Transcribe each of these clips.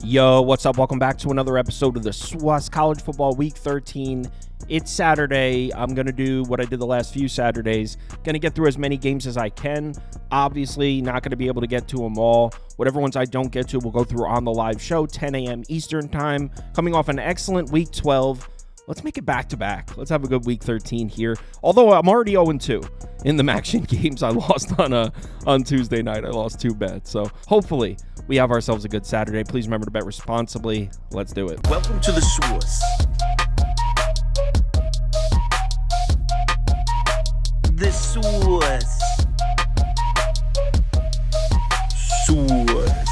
Yo, what's up? Welcome back to another episode of the SWAS College Football Week 13. It's Saturday. I'm going to do what I did the last few Saturdays. Going to get through as many games as I can. Obviously, not going to be able to get to them all. Whatever ones I don't get to, we'll go through on the live show, 10 a.m. Eastern time. Coming off an excellent Week 12. Let's make it back-to-back. Let's have a good Week 13 here. Although I'm already 0-2 in the Maction games. I lost on Tuesday night. I lost 2 bets. So hopefully we have ourselves a good Saturday. Please remember to bet responsibly. Let's do it. Welcome to the SWAS. The SWAS. SWAS.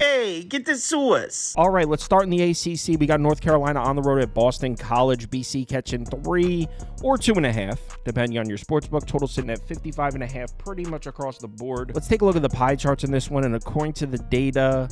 Hey, get the SWAS. All right, let's start in the ACC. We got North Carolina on the road at Boston College. BC catching 3 or 2.5, depending on your sportsbook. Total sitting at 55.5, pretty much across the board. Let's take a look at the pie charts in this one. And according to the data,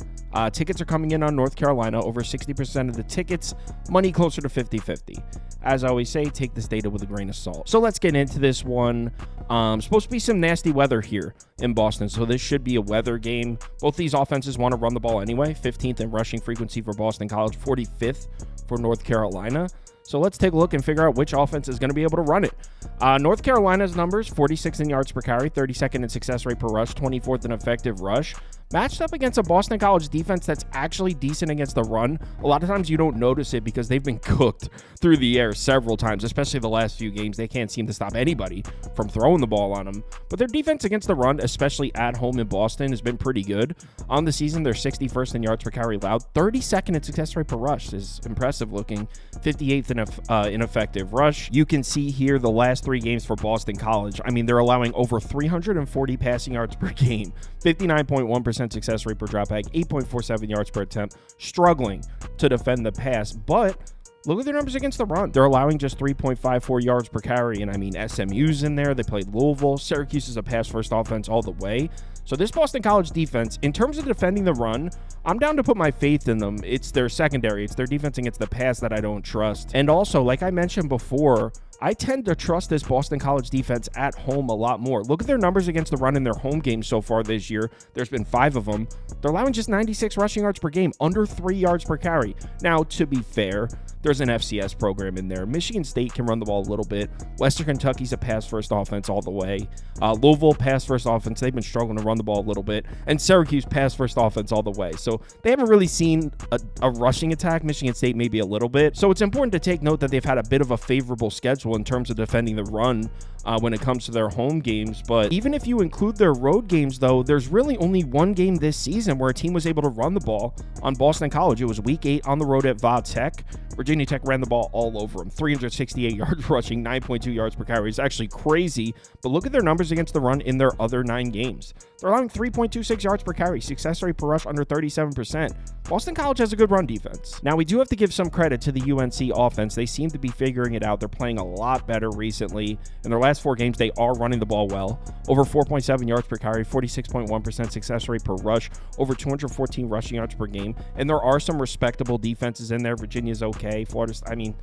tickets are coming in on North Carolina. Over 60% of the tickets, money closer to 50-50. As I always say, take this data with a grain of salt. So let's get into this one. Supposed to be some nasty weather here in Boston, so this should be a weather game. Both these offenses want to run the ball anyway. 15th in rushing frequency for Boston College, 45th for North Carolina. So let's take a look and figure out which offense is going to be able to run it. North Carolina's numbers, 46th in yards per carry, 32nd in success rate per rush, 24th in effective rush. Matched up against a Boston College defense that's actually decent against the run. A lot of times you don't notice it because they've been cooked through the air several times, especially the last few games. They can't seem to stop anybody from throwing the ball on them. But their defense against the run, especially at home in Boston, has been pretty good. On the season, they're 61st in yards per carry allowed. 32nd in success rate per rush is impressive looking. 58th in effective rush. You can see here the last 3 games for Boston College. I mean, they're allowing over 340 passing yards per game. 59.1% success rate per dropback, 8.47 yards per attempt, struggling to defend the pass, but look at their numbers against the run. They're allowing just 3.54 yards per carry, and I mean, SMU's in there. They played Louisville. Syracuse is a pass-first offense all the way. So this Boston College defense, in terms of defending the run, I'm down to put my faith in them. It's their secondary. It's their defense against the pass that I don't trust. And also, like I mentioned before, I tend to trust this Boston College defense at home a lot more. Look at their numbers against the run in their home games so far this year. There's been 5 of them. They're allowing just 96 rushing yards per game, under 3 yards per carry. Now, to be fair, there's an FCS program in there. Michigan State can run the ball a little bit. Western Kentucky's a pass-first offense all the way. Louisville, pass-first offense. They've been struggling to run the ball a little bit. And Syracuse, pass-first offense all the way. So they haven't really seen a rushing attack. Michigan State maybe a little bit. So it's important to take note that they've had a bit of a favorable schedule in terms of defending the run when it comes to their home games. But even if you include their road games, though, there's really only one game this season where a team was able to run the ball on Boston College. It was Week 8 on the road at Va Tech. Virginia Tech ran the ball all over them. 368 yards rushing, 9.2 yards per carry. It's actually crazy. But look at their numbers against the run in their other 9 games. They're allowing 3.26 yards per carry, success rate per rush under 37%. Boston College has a good run defense. Now, we do have to give some credit to the UNC offense. They seem to be figuring it out. They're playing a lot better recently. In their last 4 games, they are running the ball well. Over 4.7 yards per carry, 46.1% success rate per rush, over 214 rushing yards per game. And there are some respectable defenses in there. Virginia's okay. Florida's, I mean,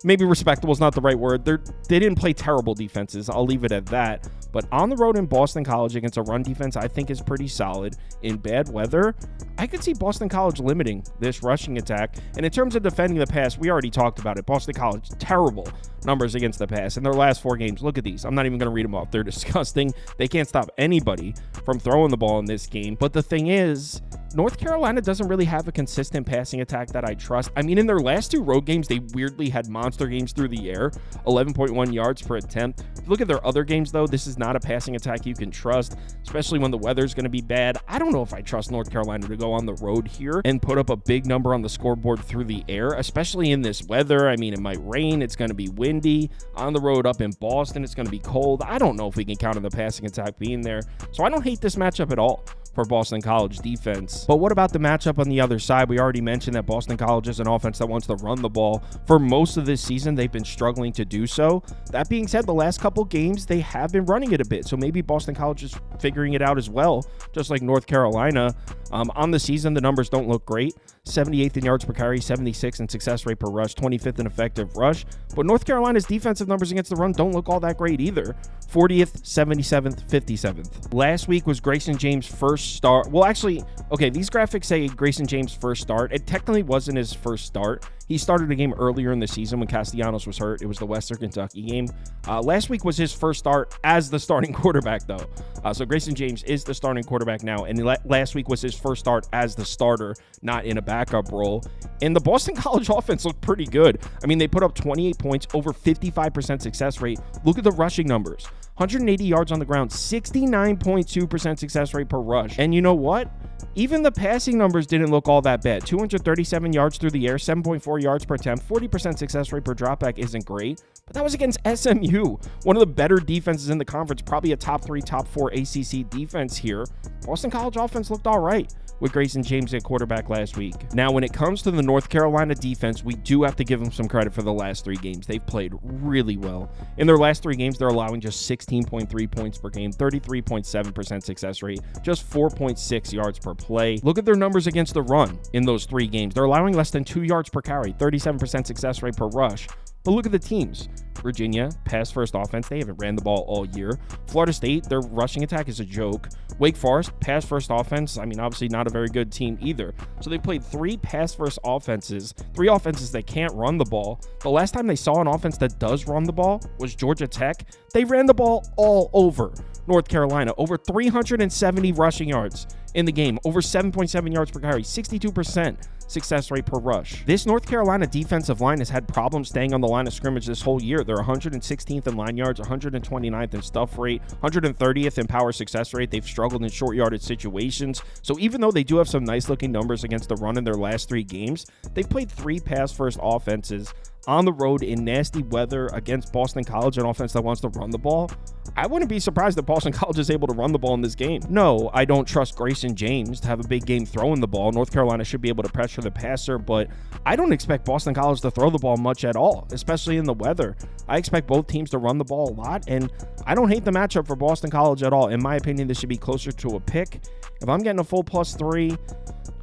maybe respectable is not the right word. They didn't play terrible defenses. I'll leave it at that. But on the road in Boston College against a run defense I think is pretty solid. In bad weather, I could see Boston College limiting this rushing attack. And in terms of defending the pass, we already talked about it. Boston College, terrible numbers against the pass. In their last 4 games, look at these. I'm not even going to read them off. They're disgusting. They can't stop anybody from throwing the ball in this game. But the thing is, North Carolina doesn't really have a consistent passing attack that I trust. I mean, in their last 2 road games, they weirdly had monster games through the air, 11.1 yards per attempt. If you look at their other games, though, this is not a passing attack you can trust, especially when the weather's going to be bad. I don't know if I trust North Carolina to go on the road here and put up a big number on the scoreboard through the air, especially in this weather. I mean, it might rain. It's going to be windy. On the road up in Boston, it's going to be cold. I don't know if we can count on the passing attack being there. So I don't hate this matchup at all for Boston College defense. But what about the matchup on the other side? We already mentioned that Boston College is an offense that wants to run the ball. For most of this season, they've been struggling to do so. That being said, the last couple games, they have been running it a bit. So maybe Boston College is figuring it out as well, just like North Carolina. On the season, the numbers don't look great. 78th in yards per carry, 76th in success rate per rush, 25th in effective rush. But North Carolina's defensive numbers against the run don't look all that great either. 40th, 77th, 57th. Last week was Grayson James' first start. Well, actually, okay, these graphics say Grayson James' first start. It technically wasn't his first start. He started a game earlier in the season when Castellanos was hurt. It was the Western Kentucky game. Last week was his first start as the starting quarterback, though. So Grayson James is the starting quarterback now, and last week was his first start as the starter, not in a backup role. And the Boston College offense looked pretty good. I mean, they put up 28 points, over 55% success rate. Look at the rushing numbers. 180 yards on the ground, 69.2% success rate per rush. And you know what? Even the passing numbers didn't look all that bad. 237 yards through the air, 7.4 yards per attempt, 40% success rate per dropback isn't great, but that was against SMU, one of the better defenses in the conference, probably a top 3, top 4 ACC defense here. Boston College offense looked all right with Grayson James at quarterback last week. Now, when it comes to the North Carolina defense, we do have to give them some credit for the last 3 games. They've played really well. In their last 3 games, they're allowing just 16.3 points per game, 33.7% success rate, just 4.6 yards per play. Look at their numbers against the run in those 3 games. They're allowing less than 2 yards per carry, 37% success rate per rush. But look at the teams. Virginia, pass-first offense. They haven't ran the ball all year. Florida State, their rushing attack is a joke. Wake Forest, pass-first offense. I mean, obviously not a very good team either. So they played 3 pass-first offenses, 3 offenses that can't run the ball. The last time they saw an offense that does run the ball was Georgia Tech. They ran the ball all over North Carolina. Over 370 rushing yards in the game. Over 7.7 yards per carry. 62% success rate per rush. This North Carolina defensive line has had problems staying on the line of scrimmage this whole year. They're 116th in line yards, 129th in stuff rate, 130th in power success rate. They've struggled in short yardage situations. So even though they do have some nice looking numbers against the run in their last 3 games, they've played 3 pass first offenses on the road in nasty weather against Boston College, an offense that wants to run the ball. I wouldn't be surprised if Boston College is able to run the ball in this game. No, I don't trust Grayson James to have a big game throwing the ball. North Carolina should be able to pressure the passer, but I don't expect Boston College to throw the ball much at all, especially in the weather. I expect both teams to run the ball a lot, and I don't hate the matchup for Boston College at all. In my opinion, this should be closer to a pick. If I'm getting a full +3,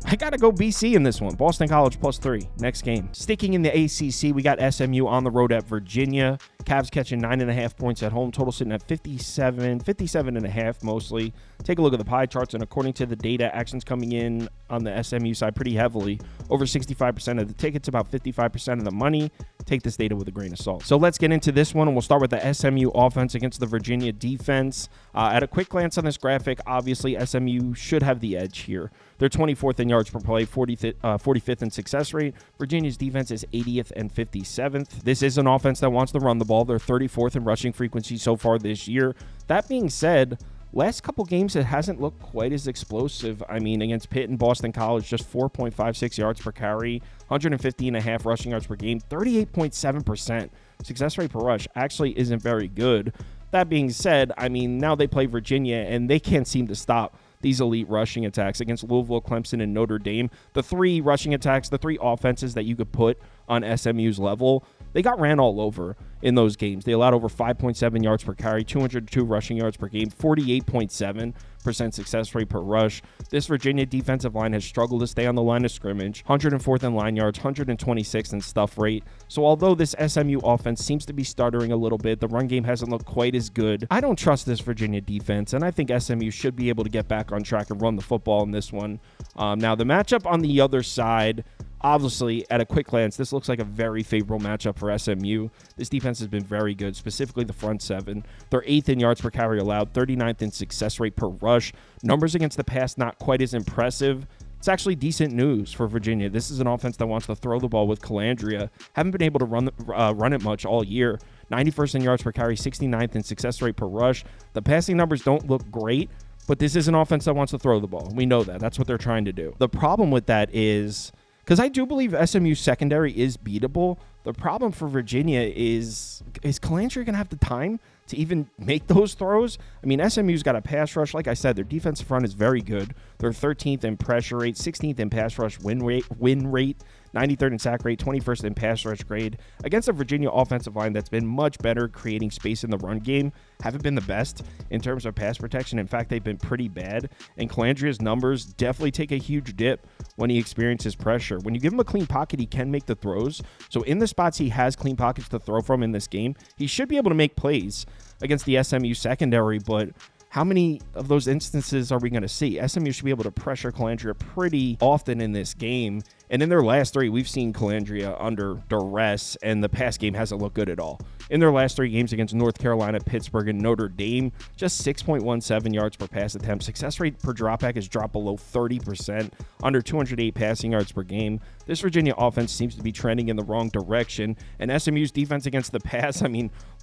I got to go BC in this one. Boston College +3. Next game. Sticking in the ACC, we got SMU on the road at Virginia. Cavs catching 9.5 points at home. Total sitting at 57.5 mostly. Take a look at the pie charts, and according to the data, action's coming in on the SMU side pretty heavily. Over 65% of the tickets, about 55% of the money. Take this data with a grain of salt. So let's get into this one, and we'll start with the SMU offense against the Virginia defense. At a quick glance on this graphic, obviously SMU should have the edge here. They're 24th in yards per play, 45th in success rate. Virginia's defense is 80th and 57th. This is an offense that wants to run the ball. They're 34th in rushing frequency so far this year. That being said, last couple games, it hasn't looked quite as explosive. I mean, against Pitt and Boston College, just 4.56 yards per carry, 150.5 rushing yards per game, 38.7% success rate per rush actually isn't very good. That being said, I mean, now they play Virginia, and they can't seem to stop these elite rushing attacks against Louisville, Clemson, and Notre Dame. The 3 rushing attacks, the 3 offenses that you could put on SMU's level, they got ran all over in those games. They allowed over 5.7 yards per carry, 202 rushing yards per game, 48.7% success rate per rush. This Virginia defensive line has struggled to stay on the line of scrimmage, 104th in line yards, 126th in stuff rate. So although this SMU offense seems to be stuttering a little bit, the run game hasn't looked quite as good. I don't trust this Virginia defense, and I think SMU should be able to get back on track and run the football in this one. Now, the matchup on the other side, obviously, at a quick glance, this looks like a very favorable matchup for SMU. This defense has been very good, specifically the front 7. They're 8th in yards per carry allowed, 39th in success rate per rush. Numbers against the pass not quite as impressive. It's actually decent news for Virginia. This is an offense that wants to throw the ball with Calandria. Haven't been able to run it much all year. 91st in yards per carry, 69th in success rate per rush. The passing numbers don't look great, but this is an offense that wants to throw the ball. We know that. That's what they're trying to do. The problem with that is, because I do believe SMU's secondary is beatable, the problem for Virginia is Calandria going to have the time to even make those throws. I mean, SMU's got a pass rush. Like I said, their defensive front is very good. They're 13th in pressure rate, 16th in pass rush win rate, 93rd in sack rate, 21st in pass rush grade. Against a Virginia offensive line that's been much better creating space in the run game, haven't been the best in terms of pass protection. In fact, they've been pretty bad. And Calandria's numbers definitely take a huge dip when he experiences pressure. When you give him a clean pocket, he can make the throws. So in the spots he has clean pockets to throw from in this game, he should be able to make plays against the SMU secondary, but how many of those instances are we going to see? SMU should be able to pressure Calandria pretty often in this game. And in their last three, we've seen Calandria under duress, and the pass game hasn't looked good at all. In their last three games against North Carolina, Pittsburgh, and Notre Dame, just 6.17 yards per pass attempt. Success rate per dropback has dropped below 30%, under 208 passing yards per game. This Virginia offense seems to be trending in the wrong direction, and SMU's defense against the pass,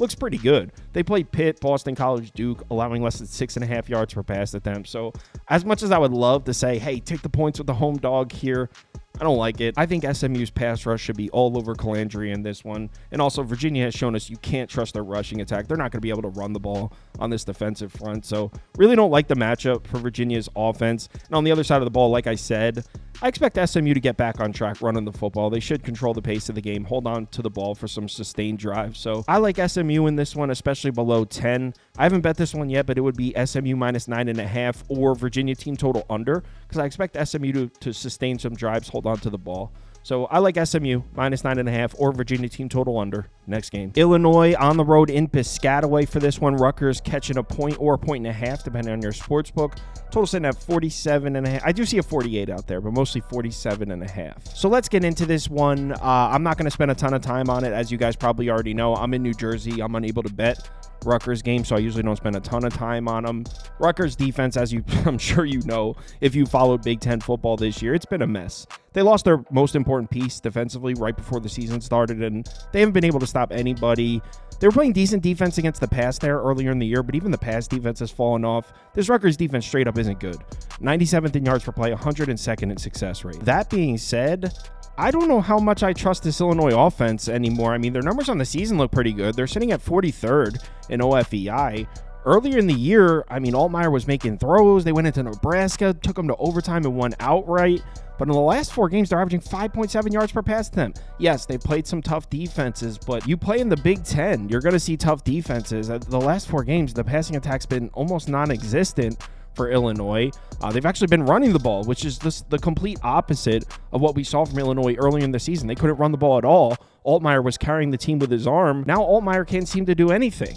looks pretty good. They played Pitt, Boston College, Duke, allowing less than 6.5 yards per pass attempt. So as much as I would love to say, hey, take the points with the home dog here, I don't like it. I think SMU's pass rush should be all over Calandria in this one. And also, Virginia has shown us you can't trust their rushing attack. They're not going to be able to run the ball on this defensive front. So really don't like the matchup for Virginia's offense. And on the other side of the ball, like I said, I expect SMU to get back on track running the football. They should control the pace of the game, hold on to the ball for some sustained drives. So I like SMU in this one, especially below 10. I haven't bet this one yet, but it would be SMU minus 9.5 or Virginia team total under, because I expect SMU to sustain some drives, hold on to the ball. So I like SMU minus 9.5 or Virginia team total under next game. Illinois on the road in Piscataway for this one. Rutgers catching a point or a 1.5, depending on your sports book. Total sitting at 47.5. I do see a 48 out there, but mostly 47.5. So let's get into this one. I'm not going to spend a ton of time on it. As you guys probably already know, I'm in New Jersey. I'm unable to bet Rutgers game, so I usually don't spend a ton of time on them. Rutgers defense, I'm sure you know, if you followed Big Ten football this year, it's been a mess. They lost their most important piece defensively right before the season started, and they haven't been able to stop anybody. They were playing decent defense against the pass there earlier in the year, but even the pass defense has fallen off. This Rutgers defense straight up isn't good. 97th in yards per play, 102nd in success rate. That being said, I don't know how much I trust this Illinois offense anymore. Their numbers on the season look pretty good. They're sitting at 43rd in OFEI. Earlier in the year, Altmaier was making throws. They went into Nebraska, took them to overtime and won outright. But in the last 4 games, they're averaging 5.7 yards per pass attempt. Yes, they played some tough defenses, but you play in the Big Ten, you're going to see tough defenses. The last 4 games, the passing attack's been almost non-existent for Illinois. They've actually been running the ball, which is the complete opposite of what we saw from Illinois earlier in the season. They couldn't run the ball at all. Altmaier was carrying the team with his arm. Now Altmaier can't seem to do anything.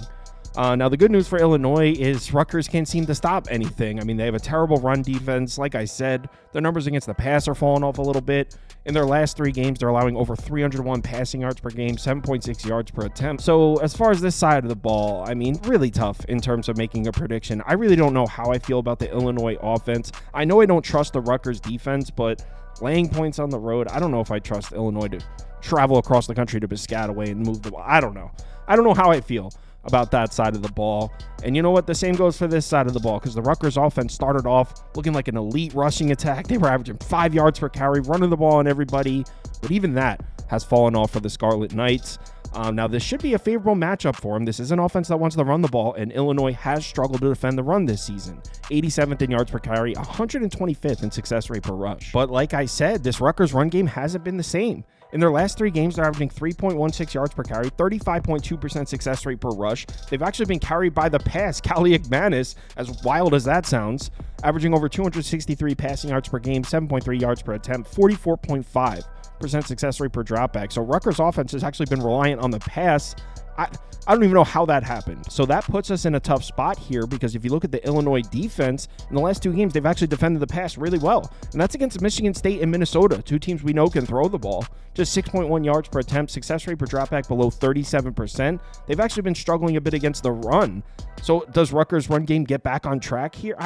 Now, the good news for Illinois is Rutgers can't seem to stop anything. They have a terrible run defense. Like I said, their numbers against the pass are falling off a little bit. In their last 3 games, they're allowing over 301 passing yards per game, 7.6 yards per attempt. So as far as this side of the ball, really tough in terms of making a prediction. I really don't know how I feel about the Illinois offense. I know I don't trust the Rutgers defense, but laying points on the road, I don't know if I trust Illinois to travel across the country to Piscataway and move the ball. I don't know. I don't know how I feel about that side of the ball. And you know what? The same goes for this side of the ball, because the Rutgers offense started off looking like an elite rushing attack. They were averaging 5 yards per carry, running the ball on everybody. But even that has fallen off for the Scarlet Knights. Now, this should be a favorable matchup for them. This is an offense that wants to run the ball, and Illinois has struggled to defend the run this season. 87th in yards per carry, 125th in success rate per rush. But like I said, this Rutgers run game hasn't been the same. In their last 3 games, they're averaging 3.16 yards per carry, 35.2% success rate per rush. They've actually been carried by the pass. Callie McManus, as wild as that sounds, averaging over 263 passing yards per game, 7.3 yards per attempt, 44.5% success rate per dropback. So Rutgers' offense has actually been reliant on the pass. I don't even know how that happened. So that puts us in a tough spot here, because if you look at the Illinois defense, in the last 2 games, they've actually defended the pass really well. And that's against Michigan State and Minnesota, 2 teams we know can throw the ball. Just 6.1 yards per attempt, success rate per dropback below 37%. They've actually been struggling a bit against the run. So does Rutgers' run game get back on track here?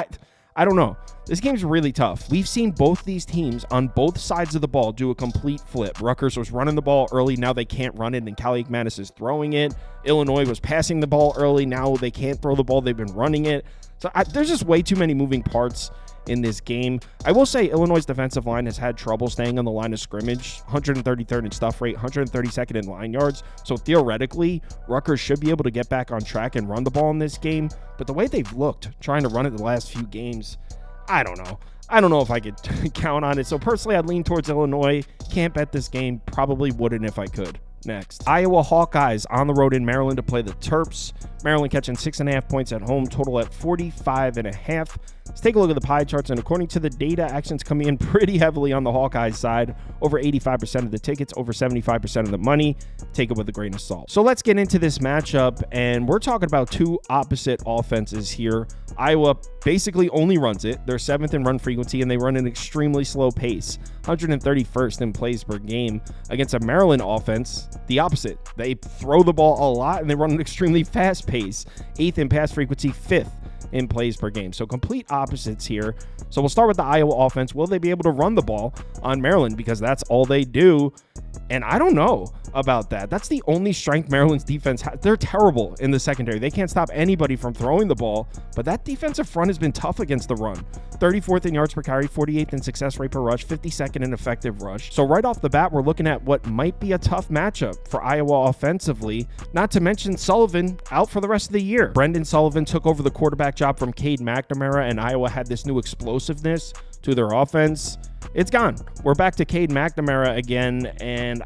I don't know. This game's really tough. We've seen both these teams on both sides of the ball do a complete flip. Rutgers was running the ball early. Now they can't run it, and Callie McManus is throwing it. Illinois was passing the ball early. Now they can't throw the ball. They've been running it. So there's just way too many moving parts. in this game. I will say Illinois' defensive line has had trouble staying on the line of scrimmage, 133rd in stuff rate, 132nd in line yards. So theoretically, Rutgers should be able to get back on track and run the ball in this game. But the way they've looked trying to run it the last few games, I don't know. I don't know if I could count on it. So personally, I'd lean towards Illinois. Can't bet this game. Probably wouldn't if I could. Next, Iowa Hawkeyes on the road in Maryland to play the Terps. Maryland catching 6.5 points at home, total at 45.5. Let's take a look at the pie charts, and according to the data, actions coming in pretty heavily on the Hawkeyes side. Over 85% of the tickets, over 75% of the money. Take it with a grain of salt. So let's get into this matchup, and we're talking about two opposite offenses here. Iowa basically only runs it. They're 7th in run frequency, and they run an extremely slow pace, 131st in plays per game. Against a Maryland offense, the opposite. They throw the ball a lot, and they run an extremely fast pace, 8th in pass frequency, 5th in plays per game. So complete opposites here. So we'll start with the Iowa offense. Will they be able to run the ball on Maryland? Because that's all they do. And I don't know about that. That's the only strength Maryland's defense has. They're terrible in the secondary. They can't stop anybody from throwing the ball, but that defensive front has been tough against the run. 34th in yards per carry, 48th in success rate per rush, 52nd in effective rush. So right off the bat, we're looking at what might be a tough matchup for Iowa offensively, not to mention Sullivan out for the rest of the year. Brendan Sullivan took over the quarterback job from Cade McNamara, and Iowa had this new explosiveness to their offense. It's gone. We're back to Cade McNamara again, and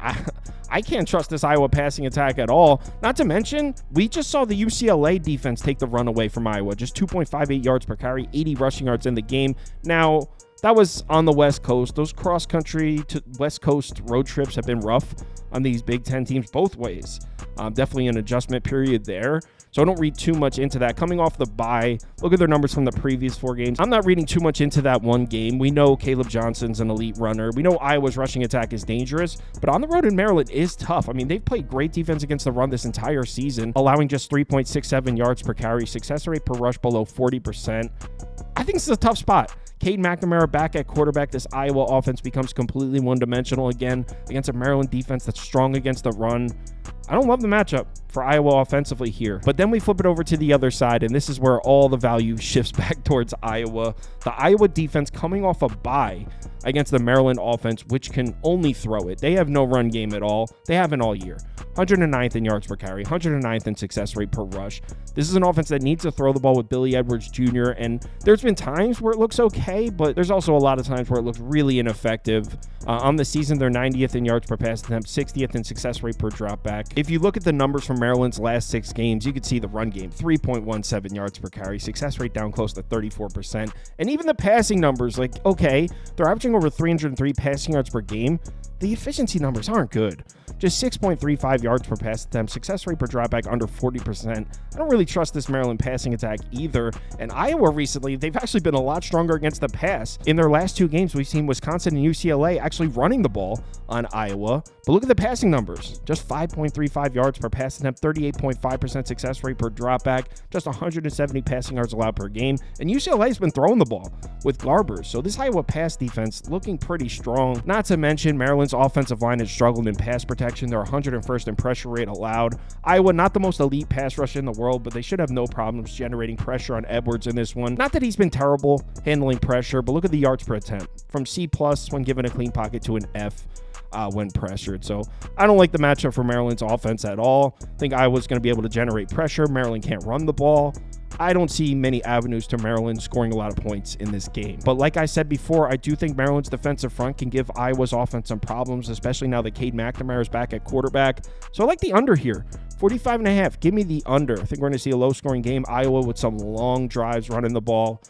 I can't trust this Iowa passing attack at all. Not to mention, we just saw the UCLA defense take the run away from Iowa. Just 2.58 yards per carry, 80 rushing yards in the game. Now, that was on the West Coast. Those cross-country to West Coast road trips have been rough on these Big Ten teams both ways. Definitely an adjustment period there. So I don't read too much into that. Coming off the bye, look at their numbers from the previous 4 games. I'm not reading too much into that one game. We know Caleb Johnson's an elite runner. We know Iowa's rushing attack is dangerous, but on the road in Maryland is tough. I mean, they've played great defense against the run this entire season, allowing just 3.67 yards per carry, success rate per rush below 40%. I think this is a tough spot. Cade McNamara back at quarterback. This Iowa offense becomes completely one-dimensional again against a Maryland defense that's strong against the run. I don't love the matchup for Iowa offensively here. But then we flip it over to the other side, and this is where all the value shifts back towards Iowa. The Iowa defense coming off a bye against the Maryland offense, which can only throw it. They have no run game at all. They haven't all year. 109th in yards per carry, 109th in success rate per rush. This is an offense that needs to throw the ball with Billy Edwards Jr., and there's been times where it looks okay, but there's also a lot of times where it looks really ineffective. On the season, they're 90th in yards per pass attempt, 60th in success rate per dropback. If you look at the numbers from Maryland's last 6 games, you can see the run game, 3.17 yards per carry, success rate down close to 34%. And even the passing numbers, like, okay, they're averaging over 303 passing yards per game. The efficiency numbers aren't good. Just 6.35 yards per pass attempt, success rate per dropback under 40%. I don't really trust this Maryland passing attack either. And Iowa recently, they've actually been a lot stronger against the pass. In their last 2 games, we've seen Wisconsin and UCLA actually running the ball on Iowa. But look at the passing numbers. Just 5.35 yards per pass attempt, 38.5% success rate per dropback, just 170 passing yards allowed per game. And UCLA's been throwing the ball with Garbers. So this Iowa pass defense looking pretty strong. Not to mention Maryland's offensive line has struggled in pass protection. They're 101st in pressure rate allowed. Iowa, not the most elite pass rush in the world, but they should have no problems generating pressure on Edwards in this one. Not that he's been terrible handling pressure, but look at the yards per attempt. From C+ when given a clean pocket to an F when pressured. So I don't like the matchup for Maryland's offense at all. I think Iowa's going to be able to generate pressure. Maryland can't run the ball. I don't see many avenues to Maryland scoring a lot of points in this game. But like I said before, I do think Maryland's defensive front can give Iowa's offense some problems, especially now that Cade McNamara is back at quarterback. So I like the under here. 45.5. Give me the under. I think we're going to see a low-scoring game. Iowa with some long drives running the ball.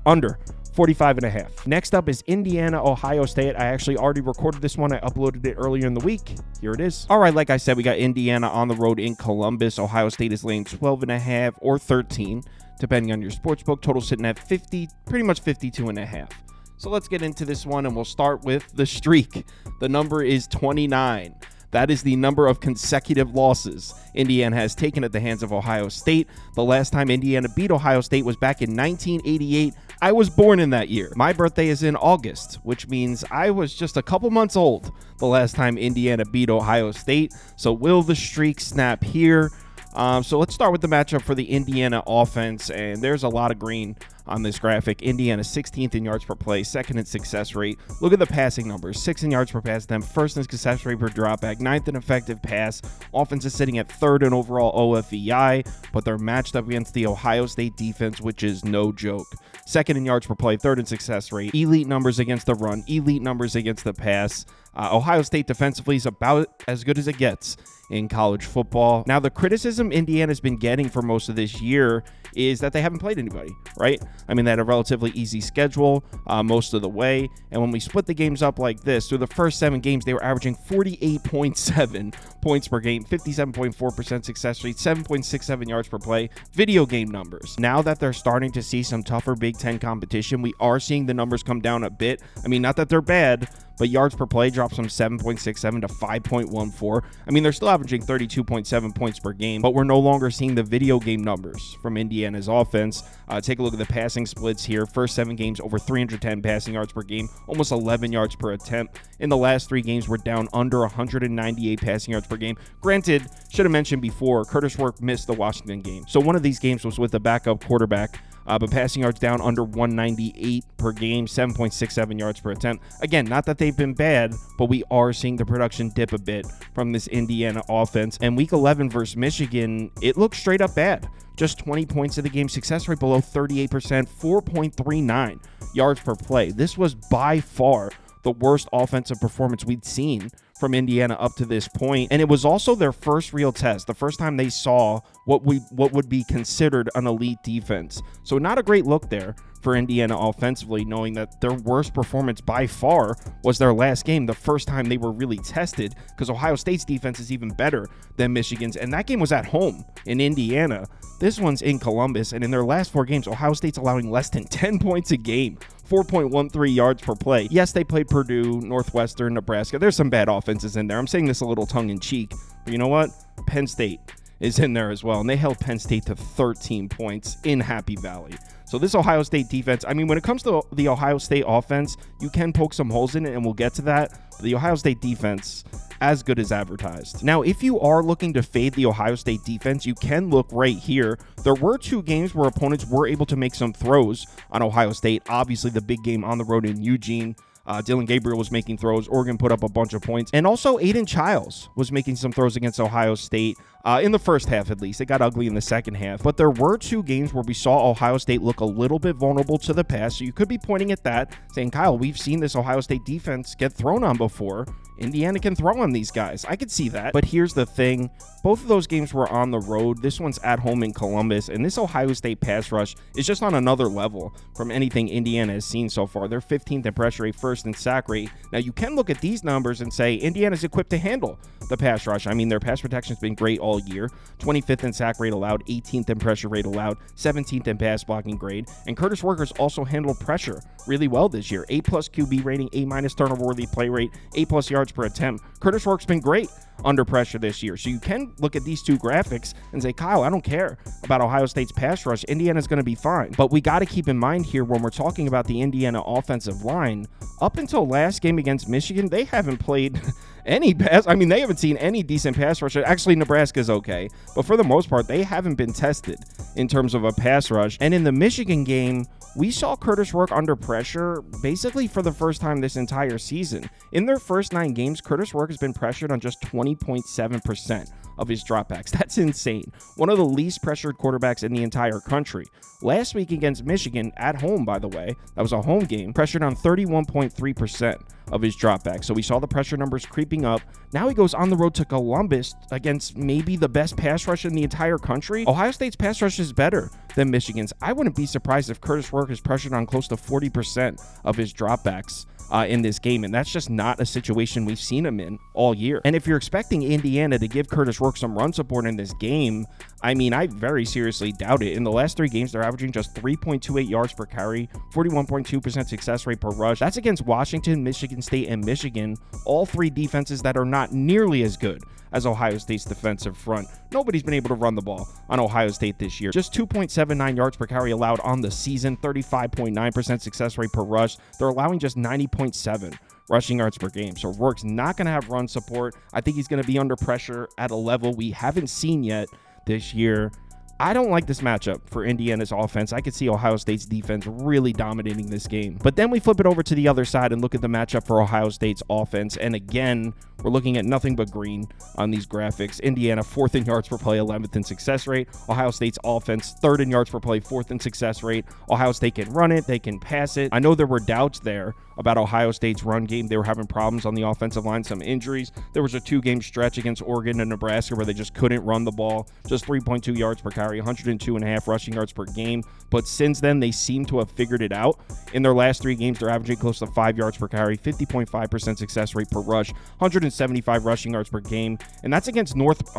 Under. 45.5. Next up is Indiana, Ohio State. I actually already recorded this one. I uploaded it earlier in the week. Here it is. All right, like I said, we got Indiana on the road in Columbus. Ohio State is laying 12.5 or 13, depending on your sportsbook. Total sitting at 50, pretty much 52.5. So let's get into this one, and we'll start with the streak. The number is 29. That is the number of consecutive losses Indiana has taken at the hands of Ohio State. The last time Indiana beat Ohio State was back in 1988. I was born in that year. My birthday is in August, which means I was just a couple months old the last time Indiana beat Ohio State. So will the streak snap here? So let's start with the matchup for the Indiana offense, and there's a lot of green on this graphic. Indiana 16th in yards per play, 2nd in success rate. Look at the passing numbers. 6th in yards per pass attempt, 1st in success rate per dropback, 9th in effective pass. Offense is sitting at 3rd in overall OFEI, but they're matched up against the Ohio State defense, which is no joke. 2nd in yards per play, 3rd in success rate. Elite numbers against the run, elite numbers against the pass. Ohio State defensively is about as good as it gets in college football. Now, the criticism Indiana's been getting for most of this year is that they haven't played anybody, right? I mean, they had a relatively easy schedule most of the way, and when we split the games up like this, through the first 7 games, they were averaging 48.7 points per game, 57.4% success rate, 7.67 yards per play, video game numbers. Now that they're starting to see some tougher Big Ten competition, we are seeing the numbers come down a bit. I mean, not that they're bad, but yards per play drops from 7.67 to 5.14. I mean, they're still averaging 32.7 points per game, but we're no longer seeing the video game numbers from Indiana's offense. Take a look at the passing splits here. First 7 games, over 310 passing yards per game, almost 11 yards per attempt. In the last 3 games, we're down under 198 passing yards per game. Granted, should have mentioned before, Curtis Work missed the Washington game. So one of these games was with the backup quarterback, but passing yards down under 198 per game, 7.67 yards per attempt. Again, not that they've been bad, but we are seeing the production dip a bit from this Indiana offense. And week 11 versus Michigan, it looked straight up bad. Just 20 points of the game, success rate below 38%, 4.39 yards per play. This was by far the worst offensive performance we'd seen from Indiana up to this point. And it was also their first real test, the first time they saw what would be considered an elite defense. So not a great look there for Indiana offensively, knowing that their worst performance by far was their last game, the first time they were really tested, because Ohio State's defense is even better than Michigan's, and that game was at home in Indiana. This one's in Columbus, and in their last 4 games, Ohio State's allowing less than 10 points a game, 4.13 yards per play. Yes, they played Purdue, Northwestern, Nebraska. There's some bad offenses in there. I'm saying this a little tongue-in-cheek, but you know what? Penn State is in there as well, and they held Penn State to 13 points in Happy Valley. So this Ohio State defense, I mean, when it comes to the Ohio State offense, you can poke some holes in it, and we'll get to that. But the Ohio State defense, as good as advertised. Now, if you are looking to fade the Ohio State defense, you can look right here. There were 2 games where opponents were able to make some throws on Ohio State. Obviously, the big game on the road in Eugene. Dylan Gabriel was making throws. Oregon put up a bunch of points. And also Aiden Childs was making some throws against Ohio State in the first half, at least. It got ugly in the second half. But there were 2 games where we saw Ohio State look a little bit vulnerable to the pass. So you could be pointing at that, saying, Kyle, we've seen this Ohio State defense get thrown on before. Indiana can throw on these guys. I could see that. But here's the thing. Both of those games were on the road. This one's at home in Columbus. And this Ohio State pass rush is just on another level from anything Indiana has seen so far. They're 15th in pressure rate, 1st in sack rate. Now, you can look at these numbers and say Indiana's equipped to handle the pass rush. I mean, their pass protection's been great all year. 25th in sack rate allowed, 18th in pressure rate allowed, 17th in pass blocking grade. And Curtis Worker's also handled pressure really well this year. A+ QB rating, A- turnover worthy play rate, A+ yards per attempt. Curtis Work's been great under pressure this year. So you can look at these 2 graphics and say, Kyle, I don't care about Ohio State's pass rush. Indiana's going to be fine. But we got to keep in mind here when we're talking about the Indiana offensive line, up until last game against Michigan, they haven't played any pass. I mean, they haven't seen any decent pass rush. Actually, Nebraska's okay. But for the most part, they haven't been tested in terms of a pass rush. And in the Michigan game, we saw Curtis Work under pressure basically for the first time this entire season. In their first 9 games, Curtis Work has been pressured on just 20.7% of his dropbacks. That's insane. One of the least pressured quarterbacks in the entire country. Last week against Michigan, at home, by the way, that was a home game, pressured on 31.3% of his dropbacks. So we saw the pressure numbers creeping up. Now he goes on the road to Columbus against maybe the best pass rush in the entire country. Ohio State's pass rush is better than Michigan's. I wouldn't be surprised if Curtis Work is pressured on close to 40% of his dropbacks in this game, and that's just not a situation we've seen him in all year. And if you're expecting Indiana to give Curtis Work some run support in this game, I mean, I very seriously doubt it. In the last 3 games, they're averaging just 3.28 yards per carry, 41.2% success rate per rush. That's against Washington, Michigan State, and Michigan, all 3 defenses that are not nearly as good as Ohio State's defensive front. Nobody's been able to run the ball on Ohio State this year. Just 2.79 yards per carry allowed on the season, 35.9% success rate per rush. They're allowing just 90.7 rushing yards per game. So Work's not going to have run support. I think he's going to be under pressure at a level we haven't seen yet this year. I don't like this matchup for Indiana's offense. I could see Ohio State's defense really dominating this game. But then we flip it over to the other side and look at the matchup for Ohio State's offense. And again, we're looking at nothing but green on these graphics. Indiana, 4th in yards per play, 11th in success rate. Ohio State's offense, 3rd in yards per play, 4th in success rate. Ohio State can run it. They can pass it. I know there were doubts there about Ohio State's run game. They were having problems on the offensive line, some injuries. There was a 2-game stretch against Oregon and Nebraska where they just couldn't run the ball. Just 3.2 yards per carry, 102.5 rushing yards per game. But since then, they seem to have figured it out. In their last 3 games, they're averaging close to 5 yards per carry, 50.5% success rate per rush, 175 rushing yards per game. And that's against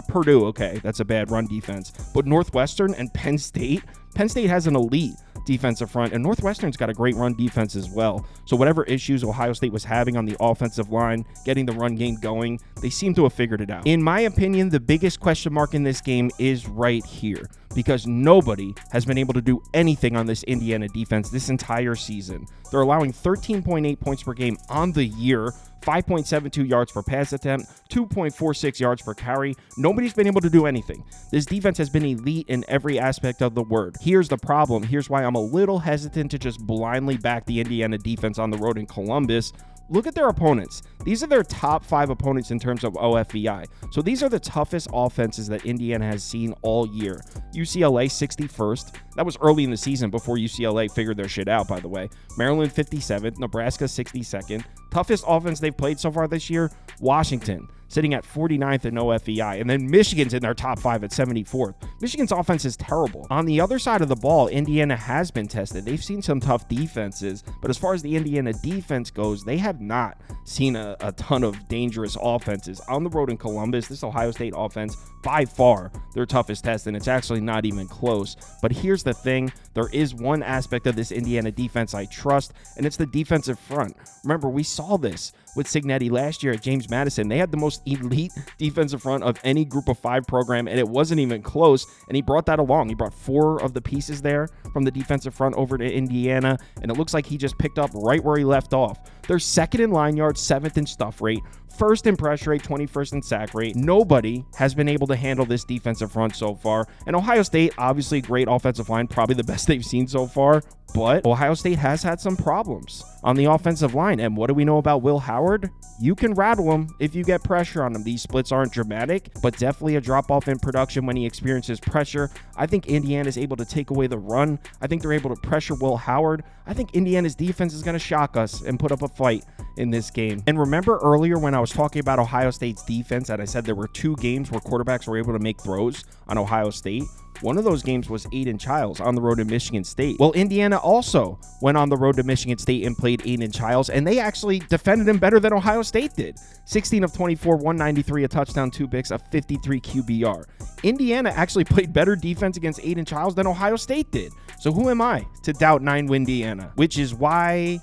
Purdue. Okay, that's a bad run defense. But Northwestern and Penn State has an elite defensive front, and Northwestern's got a great run defense as well. So whatever issues Ohio State was having on the offensive line, getting the run game going, they seem to have figured it out. In my opinion, the biggest question mark in this game is right here, because nobody has been able to do anything on this Indiana defense this entire season. They're allowing 13.8 points per game on the year, 5.72 yards per pass attempt, 2.46 yards per carry. Nobody's been able to do anything. This defense has been elite in every aspect of the word. Here's the problem. Here's why I'm a little hesitant to just blindly back the Indiana defense on the road in Columbus. Look at their opponents. These are their top 5 opponents in terms of OFVI. So these are the toughest offenses that Indiana has seen all year. UCLA 61st. That was early in the season before UCLA figured their shit out, by the way. Maryland 57th. Nebraska 62nd. Toughest offense they've played so far this year, Washington, sitting at 49th in OFVI. And then Michigan's in their top 5 at 74th. Michigan's offense is terrible. On the other side of the ball, Indiana has been tested. They've seen some tough defenses, but as far as the Indiana defense goes, they have not seen a ton of dangerous offenses. On the road in Columbus, this Ohio State offense, by far their toughest test, and it's actually not even close. But here's the thing. There is one aspect of this Indiana defense I trust, and it's the defensive front. Remember, we saw this with Cignetti last year at James Madison. They had the most elite defensive front of any group of 5 program, and it wasn't even close, and he brought that along. He brought 4 of the pieces there from the defensive front over to Indiana, and it looks like he just picked up right where he left off. They're 2nd in line yards, 7th in stuff rate, 1st in pressure rate, 21st in sack rate. Nobody has been able to handle this defensive front so far. And Ohio State, obviously a great offensive line, probably the best they've seen so far. But Ohio State has had some problems on the offensive line. And what do we know about Will Howard? You can rattle him if you get pressure on him. These splits aren't dramatic, but definitely a drop-off in production when he experiences pressure. I think Indiana's able to take away the run. I think they're able to pressure Will Howard. I think Indiana's defense is going to shock us and put up a fight in this game. And remember earlier when I was talking about Ohio State's defense and I said there were 2 games where quarterbacks were able to make throws on Ohio State? One of those games was Aiden Childs on the road to Michigan State. Well, Indiana also went on the road to Michigan State and played Aiden Childs, and they actually defended him better than Ohio State did. 16 of 24, 193, a touchdown, 2 picks, a 53 QBR. Indiana actually played better defense against Aiden Childs than Ohio State did. So who am I to doubt 9-win Indiana? Which is why